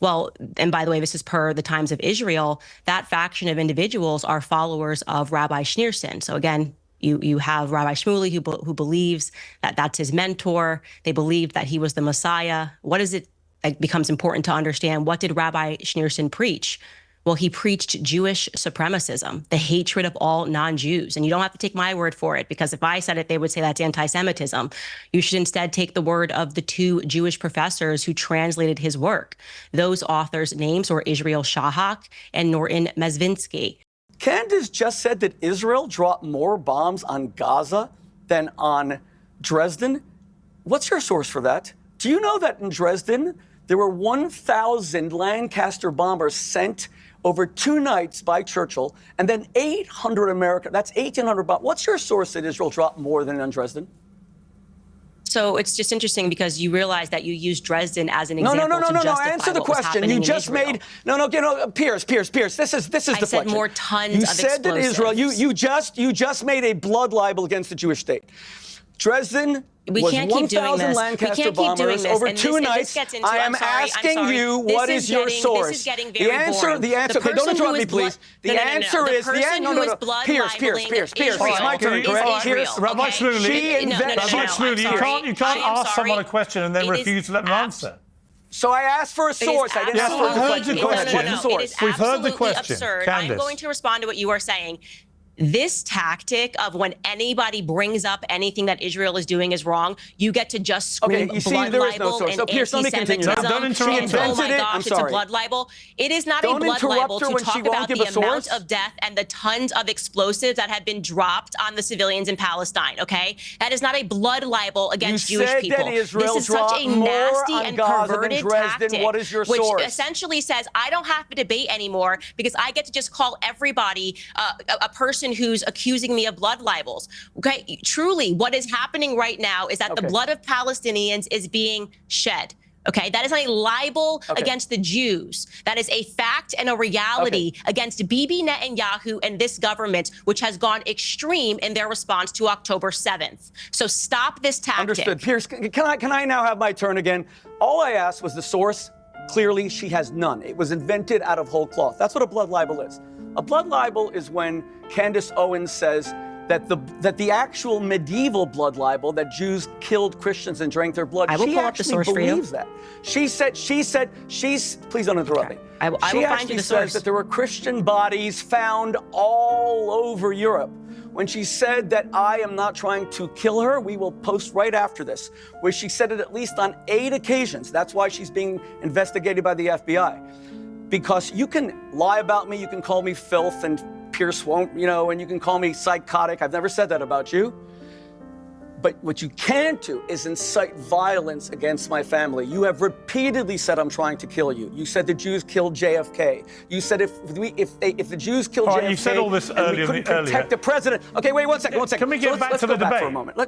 Well, and by the way, this is per the Times of Israel. That faction of individuals are followers of Rabbi Shneerson. So again, you have Rabbi Shmuley who believes that that's his mentor. They believed that he was the Messiah. What is it that becomes important to understand? What did Rabbi Shneerson preach? Well, he preached Jewish supremacism, the hatred of all non-Jews. And you don't have to take my word for it, because if I said it, they would say that's anti-Semitism. You should instead take the word of the two Jewish professors who translated his work. Those authors' names were Israel Shahak and Norton Mezvinsky. Candace just said that Israel dropped more bombs on Gaza than on Dresden. What's your source for that? Do you know that in Dresden, there were 1,000 Lancaster bombers sent over 2 nights by Churchill, and then 800 American, that's 1,800 bombs. What's your source that Israel dropped more than on Dresden? So it's just interesting because you realize that you use Dresden as an example No. to justify Answer the what was question. happening You just in Israel. made Piers. This is deflection. I said more tons you of said that explosives. Israel. You just made a blood libel against the Jewish state. Dresden We was can't keep doing 1,000 this. Lancaster We can't keep doing bombers this. over And 2 this nights. gets into, I am asking you, what is your source? This is getting very the answer, boring. the answer. Okay, don't interrupt me, please. The answer is the answer. No. Piers. It's my turn, correct? Piers. Rabbi Shmuley, Rabbi Shmuley, you can't ask someone a question and then refuse to let them answer. So I asked for a source. I didn't ask for a question. Go ahead. What's the source? We've heard the question. Absurd. Candace. I'm going to respond to what you are saying. This tactic of when anybody brings up anything that Israel is doing is wrong, you get to just scream blood libel and anti-Semitism. Don't interrupt. Oh my gosh, it's a blood libel. It is not a blood libel to talk about the amount of death and the tons of explosives that have been dropped on the civilians in Palestine, okay? That is not a blood libel against Jewish people. This is such a nasty and perverted tactic, what is your which source? essentially says, I don't have to debate anymore because I get to just call everybody a person who's accusing me of blood libels. Okay, truly, what is happening right now is that the blood of Palestinians is being shed. Okay, that is not a libel against the Jews. That is a fact and a reality against Bibi Netanyahu and this government, which has gone extreme in their response to October 7th. So stop this tactic. Understood. Piers, can I now have my turn again? All I asked was the source. Clearly, she has none. It was invented out of whole cloth. That's what a blood libel is. A blood libel is when Candace Owens says that the actual medieval blood libel, that Jews killed Christians and drank their blood, I will she pull up the actually source for you. believes that. She said, please don't interrupt me. I will She find actually you the says source. that there were Christian bodies found all over Europe. When she said that I am not trying to kill her, we will post right after this, where she said it at least on 8 occasions. That's why she's being investigated by the FBI. Because you can lie about me, you can call me filth, and Piers won't, and you can call me psychotic. I've never said that about you. But what you can't do is incite violence against my family. You have repeatedly said I'm trying to kill you. You said the Jews killed JFK. You said if the Jews killed JFK, you said all this and we couldn't protect the president. Okay, wait, one second. Can we get back to the debate for a moment?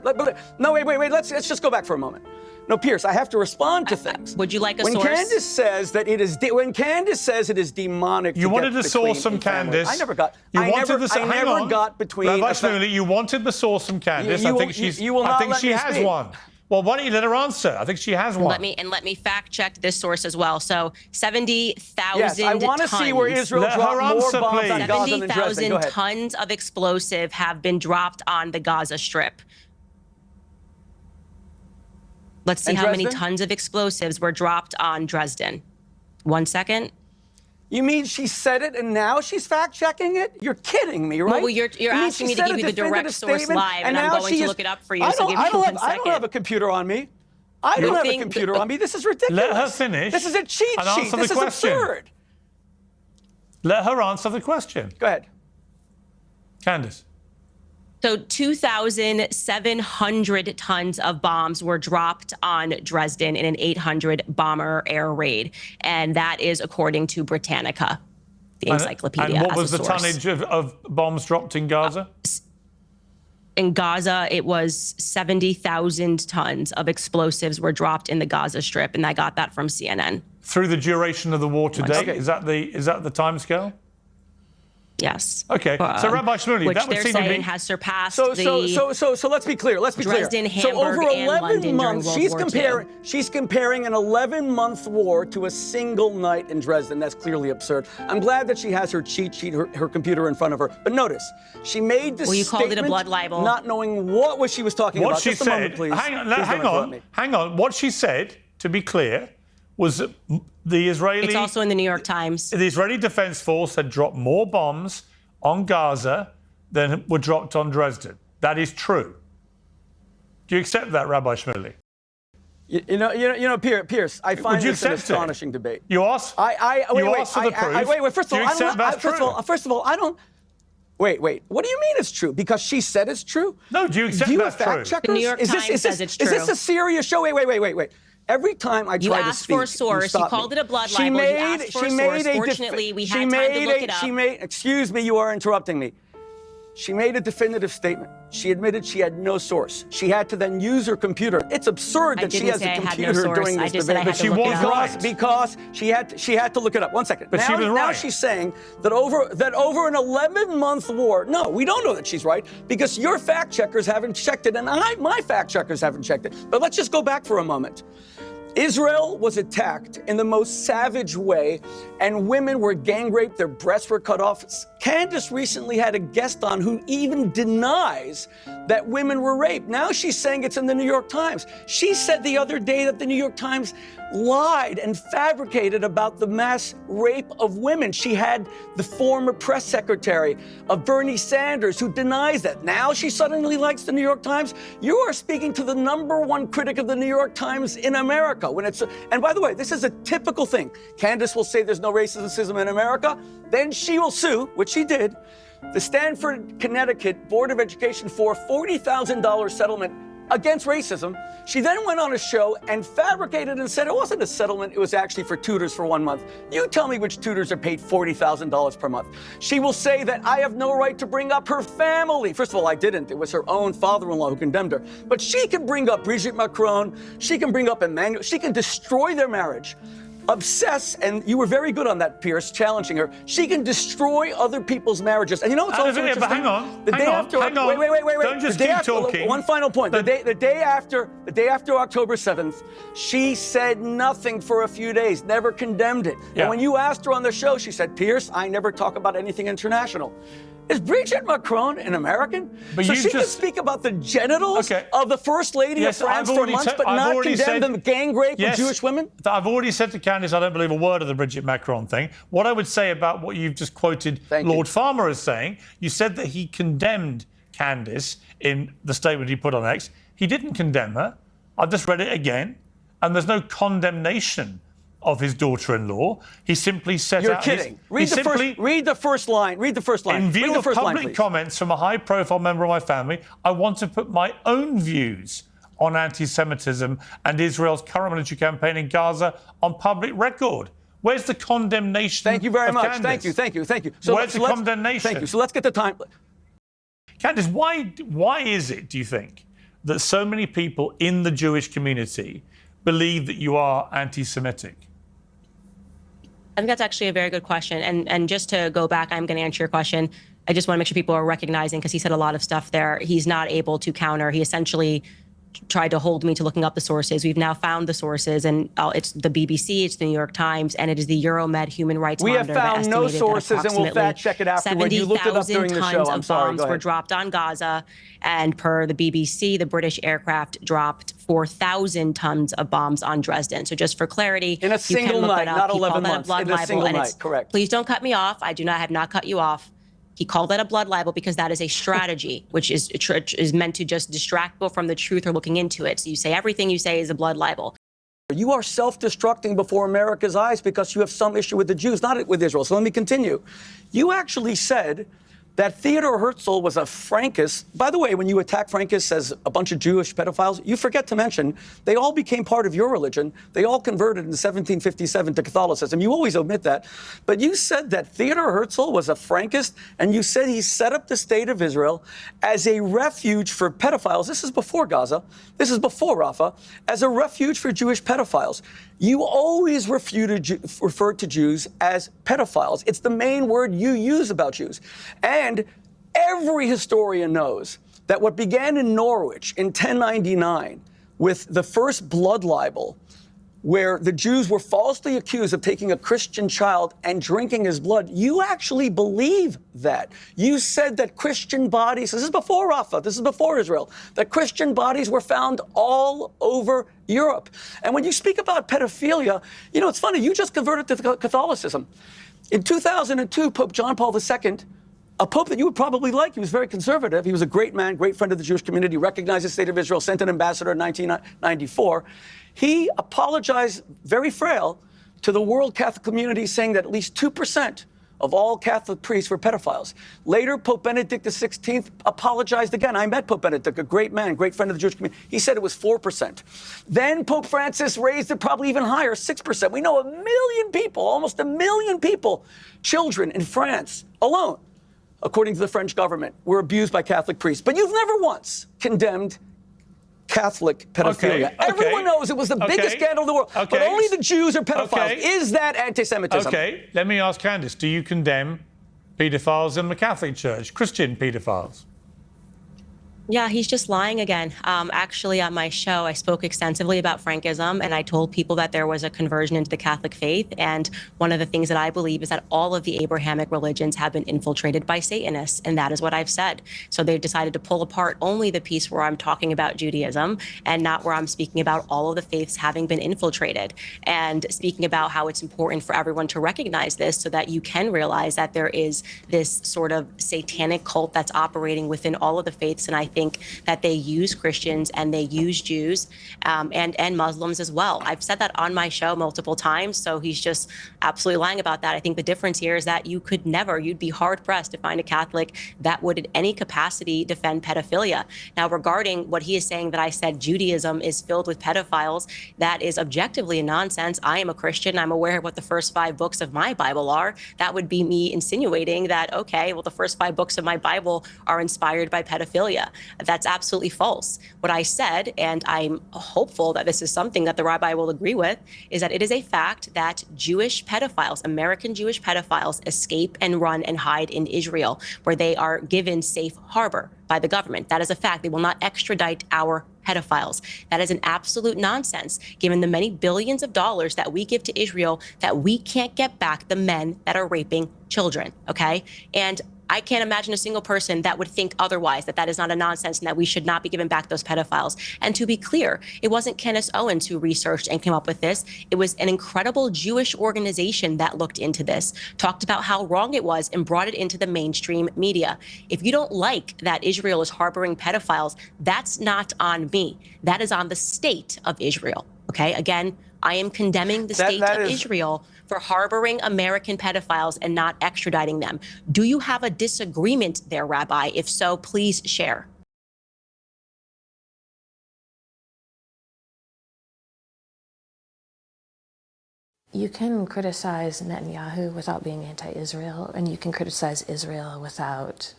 No, wait. Let's just go back for a moment. No, Piers, I have to respond to things. Would you like a when source? Candace says that it is when Candace says it is demonic. You wanted the source from Candace. I never got. I never got between. Rabbi Shmuley, you wanted the source from Candace. I think she has one. Well, why don't you let her answer? I think she has one. Let me fact check this source as well. So 70,000 Yes, I want to see where Israel dropped more bombs on Gaza than Dresden. 70,000 tons of explosive have been dropped on the Gaza Strip. Let's see how many tons of explosives were dropped on Dresden. 1 second. You mean she said it and now she's fact-checking it? You're kidding me, right? Well, you're asking me to give you the direct source live, and I'm going to look it up for you. So give me 1 second. I don't have a computer on me. I don't have a computer on me. This is ridiculous. Let her finish. This is a cheat sheet. This is absurd. Let her answer the question. Go ahead. Candace. So 2,700 tons of bombs were dropped on Dresden in an 800 bomber air raid. And that is according to Britannica, the encyclopedia. And what was the tonnage of bombs dropped in Gaza? In Gaza, it was 70,000 tons of explosives were dropped in the Gaza Strip. And I got that from CNN. Through the duration of the war to date? Is that the time scale? Yes. Okay. So Rabbi Shmuley, which that would they're seem saying to be has surpassed So let's be clear. Dresden, so over Hamburg, and 11 London months, during World War II. she's comparing an 11-month war to a single night in Dresden. That's clearly absurd. I'm glad that she has her cheat sheet, her computer in front of her. But notice, she made this you called it a statement blood libel. not knowing what she was talking about. What she Just a said. moment, please. Hang on. What she said, to be clear, was that the Israeli. It's also in the New York Times. The Israeli Defense Force had dropped more bombs on Gaza than were dropped on Dresden. That is true. Do you accept that, Rabbi Shmuley? You know, Piers, I find this an astonishing debate. You ask? Wait, first of all, first of all, I don't. Wait. What do you mean it's true? Because she said it's true? No, do you accept that's true? Checkers? The New York Times says it's true. Is this a serious show? Wait. Every time I try to speak, you asked for a source. You called it a blood libel. You asked for a source. Fortunately, we had time to look it up. Excuse me, you are interrupting me. She made a definitive statement. She admitted she had no source. She had to then use her computer. It's absurd that she has a computer during this debate. But she was right. Because she had to look it up. One second. But she was right. Now she's saying that over an 11-month war. No, we don't know that she's right because your fact checkers haven't checked it, and my fact checkers haven't checked it. But let's just go back for a moment. Israel was attacked in the most savage way, and women were gang raped, their breasts were cut off. Candace recently had a guest on who even denies that women were raped. Now she's saying it's in the New York Times. She said the other day that the New York Times lied and fabricated about the mass rape of women. She had the former press secretary of Bernie Sanders who denies that. Now she suddenly likes the New York Times. You are speaking to the #1 critic of the New York Times in America. And by the way, this is a typical thing. Candace will say there's no racism in America. Then she will sue, which she did, the Stanford, Connecticut Board of Education for a $40,000 settlement against racism. She then went on a show and fabricated and said it wasn't a settlement, it was actually for tutors for 1 month. You tell me which tutors are paid $40,000 per month. She will say that I have no right to bring up her family. First of all, I didn't. It was her own father-in-law who condemned her. But she can bring up Brigitte Macron. She can bring up Emmanuel. She can destroy their marriage. Obsess, and you were very good on that, Piers, challenging her. She can destroy other people's marriages. And you know what's also interesting? But hang on. The day after. Wait. Don't just keep talking. One final point. The day after October 7th, she said nothing for a few days, never condemned it. Yeah. And when you asked her on the show, she said, Piers, I never talk about anything international. Is Brigitte Macron an American? But so you she can speak about the genitals of the First Lady of France for months, but not condemn the gang rape of Jewish women? I've already said to Candace, I don't believe a word of the Brigitte Macron thing. What I would say about what you've just quoted Lord Farmer as saying, you said that he condemned Candace in the statement he put on X. He didn't condemn her. I've just read it again, and there's no condemnation of his daughter-in-law. He simply set You're out... kidding. Read the first line. In view of public comments from a high-profile member of my family, I want to put my own views on anti-Semitism and Israel's current military campaign in Gaza on public record. Where's the condemnation? Thank you very much. Candace? Thank you. Where's the condemnation? Thank you. So let's get the time. Candace, why is it, do you think, that so many people in the Jewish community believe that you are anti-Semitic? I think that's actually a very good question. And just to go back, I'm going to answer your question. I just want to make sure people are recognizing, because he said a lot of stuff there, he's not able to counter. He essentially tried to hold me to looking up the sources. We've now found the sources, and it's the BBC, it's the New York Times, and it is the Euromed Human Rights Monitor. We have found no sources, and we'll fact check it afterward. You looked it up during the show. I'm sorry. 70,000 tons of bombs were dropped on Gaza, and per the BBC, the British aircraft dropped 4,000 tons of bombs on Dresden. So just for clarity, in a single night, not 11 months. In a single night, correct. Please don't cut me off. I have not cut you off. He called that a blood libel because that is a strategy, which is meant to just distract people from the truth or looking into it. So you say everything you say is a blood libel. You are self-destructing before America's eyes because you have some issue with the Jews, not with Israel. So let me continue. You actually said that Theodore Herzl was a Frankist. By the way, when you attack Frankists as a bunch of Jewish pedophiles, you forget to mention they all became part of your religion. They all converted in 1757 to Catholicism. You always omit that. But you said that Theodore Herzl was a Frankist, and you said he set up the state of Israel as a refuge for pedophiles. This is before Gaza. This is before Rafah, as a refuge for Jewish pedophiles. You always refer to Jews as pedophiles. It's the main word you use about Jews. And every historian knows that what began in Norwich in 1099 with the first blood libel, where the Jews were falsely accused of taking a Christian child and drinking his blood, you actually believe that. You said that Christian bodies, this is before Rafah, this is before Israel, that Christian bodies were found all over Europe. And when you speak about pedophilia, you know, it's funny, you just converted to Catholicism. In 2002, Pope John Paul II, a pope that you would probably like, he was very conservative, he was a great man, great friend of the Jewish community, recognized the state of Israel, sent an ambassador in 1994. He apologized, very frail, to the world Catholic community, saying that at least 2% of all Catholic priests were pedophiles. Later, Pope Benedict XVI apologized again. I met Pope Benedict, a great man, great friend of the Jewish community. He said it was 4%. Then Pope Francis raised it probably even higher, 6%. We know 1 million people, almost 1 million people, children in France alone, according to the French government, were abused by Catholic priests. But you've never once condemned Catholic pedophilia. Everyone knows it was the biggest scandal in the world. But only the Jews are pedophiles. Is that anti-Semitism? Okay, let me ask Candace, do you condemn paedophiles in the Catholic Church, Christian paedophiles? Yeah, he's just lying again. Actually, on my show, I spoke extensively about Frankism, and I told people that there was a conversion into the Catholic faith. And one of the things that I believe is that all of the Abrahamic religions have been infiltrated by Satanists, and that is what I've said. So they've decided to pull apart only the piece where I'm talking about Judaism and not where I'm speaking about all of the faiths having been infiltrated, and speaking about how it's important for everyone to recognize this so that you can realize that there is this sort of satanic cult that's operating within all of the faiths. And I think that they use Christians and they use Jews and Muslims as well. I've said that on my show multiple times, so he's just absolutely lying about that. I think the difference here is that you'd be hard-pressed to find a Catholic that would in any capacity defend pedophilia. Now, regarding what he is saying that I said Judaism is filled with pedophiles, that is objectively a nonsense. I am a Christian. I'm aware of what the first 5 books of my Bible are. That would be me insinuating that, okay, well, the first 5 books of my Bible are inspired by pedophilia. That's absolutely false. What I said, and I'm hopeful that this is something that the rabbi will agree with, is that it is a fact that Jewish pedophiles, American Jewish pedophiles, escape and run and hide in Israel, where they are given safe harbor by the government. That is a fact. They will not extradite our pedophiles. That is an absolute nonsense, given the many billions of dollars that we give to Israel, that we can't get back the men that are raping children, okay? And I can't imagine a single person that would think otherwise, that that is not a nonsense and that we should not be giving back those pedophiles. And to be clear, it wasn't Candace Owens who researched and came up with this. It was an incredible Jewish organization that looked into this, talked about how wrong it was, and brought it into the mainstream media. If you don't like that Israel is harboring pedophiles, that's not on me. That is on the state of Israel. Okay, again, I am condemning the state of Israel for harboring American pedophiles and not extraditing them. Do you have a disagreement there, Rabbi? If so, please share. You can criticize Netanyahu without being anti-Israel, and you can criticize Israel without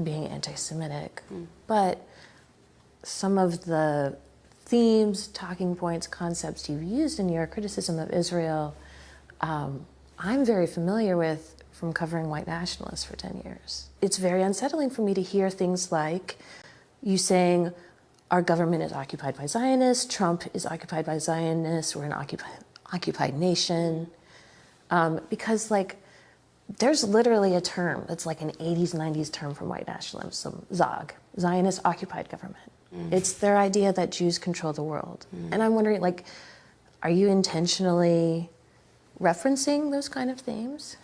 being anti-Semitic. But some of the themes, talking points, concepts you've used in your criticism of Israel, I'm very familiar with from covering white nationalists for 10 years. It's very unsettling for me to hear things like you saying our government is occupied by Zionists, Trump is occupied by Zionists, we're an occupied nation. Because like, there's literally a term that's like an 80s, 90s term from white nationalism, ZOG, Zionist occupied government. It's their idea that Jews control the world. And I'm wondering, like, are you intentionally referencing those kind of themes?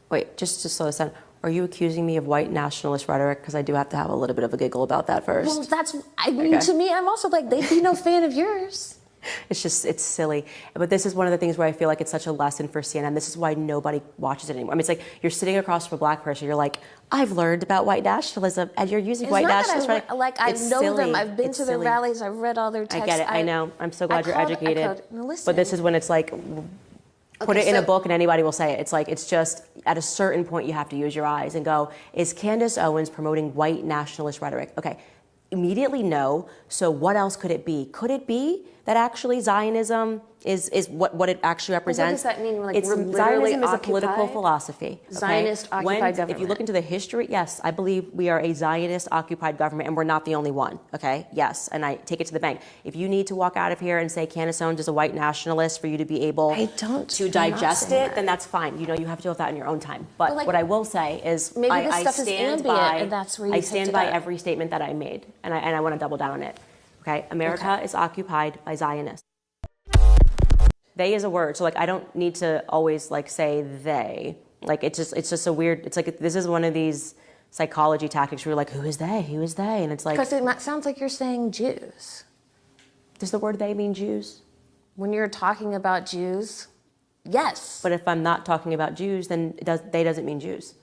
Wait, just to slow this down. Are you accusing me of white nationalist rhetoric? Because I do have to have a little bit of a giggle about that first. Well, that's, I mean, to me, I'm also like, they'd be no fan of yours. It's silly. But this is one of the things where I feel like it's such a lesson for CNN. This is why nobody watches it anymore. I mean, it's like you're sitting across from a black person, you're like, I've learned about white nationalism, and you're using white nationalism. Like, I know them, I've been to their rallies, I've read all their texts. I get it, I know. I'm so glad you're educated. But this is when it's like, put it in a book and anybody will say it. It's like, it's just, at a certain point you have to use your eyes and go, is Candace Owens promoting white nationalist rhetoric? Okay, immediately no. So what else could it be? Could it be that actually Zionism is what it actually represents? What does that mean? Like, Zionism is a political philosophy. Okay? Zionist occupied government. If you look into the history, yes, I believe we are a Zionist occupied government, and we're not the only one. Okay, yes, and I take it to the bank. If you need to walk out of here and say Candace Owens is a white nationalist for you to be able to digest it, then that's fine. You know, you have to deal with that in your own time. But like, what I will say is, maybe I stuff stand is by. and that's where you I stand by every statement that I made, and I want to double down on it. Okay, America is occupied by Zionists. They is a word, so like I don't need to always like say they. Like it's just a weird. It's like this is one of these psychology tactics where you're like, who is they? Who is they? And it's like, because it sounds like you're saying Jews. Does the word they mean Jews? When you're talking about Jews, yes. But if I'm not talking about Jews, then they doesn't mean Jews.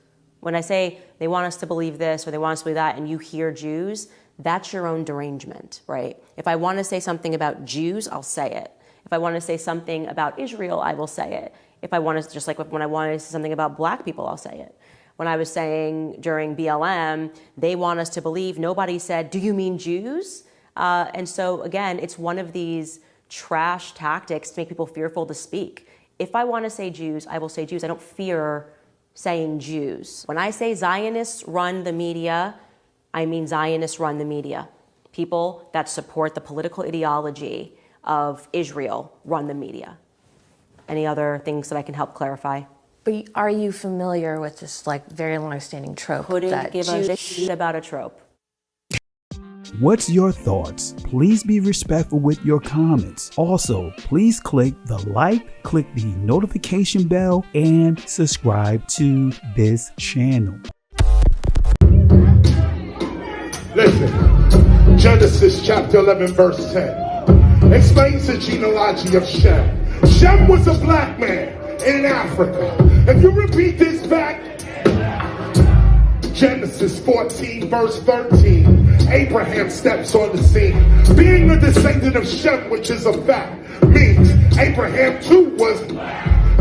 When I say they want us to believe this or they want us to believe that, and you hear Jews, that's your own derangement, right? If I want to say something about Jews, I'll say it. If I want to say something about Israel, I will say it. If I want to, just like when I want to say something about black people, I'll say it. when I was saying during BLM, they want us to believe, nobody said, do you mean Jews? And so again, it's one of these trash tactics to make people fearful to speak. If I want to say Jews, I will say Jews. I don't fear saying Jews. When I say Zionists run the media, I mean Zionists run the media. People that support the political ideology of Israel run the media. Any other things that I can help clarify? But are you familiar with this like very long-standing trope? Couldn't give a shit about a trope. What's your thoughts? Please be respectful with your comments. Also, please click the like, click the notification bell, and subscribe to this channel. Listen, Genesis chapter 11 verse 10 explains the genealogy of Shem. Shem was a black man in Africa. If you repeat this back, Genesis 14 verse 13, Abraham steps on the scene. Being a descendant of Shem, which is a fact, means Abraham too was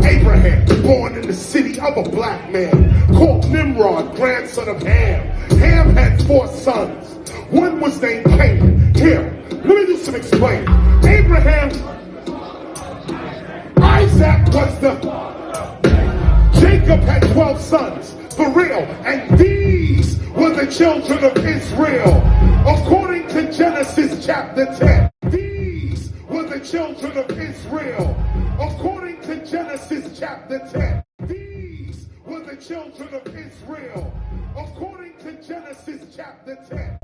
Abraham, born in the city of a black man, called Nimrod, grandson of Ham. Ham had 4 sons. One was named Canaan. Here, let me do some explaining. Abraham, Isaac was Jacob had 12 sons, for real, and these were the children of Israel. According to Genesis chapter 10, these were the children of Israel. According to Genesis chapter 10, these were the children of Israel. According to Genesis chapter 10.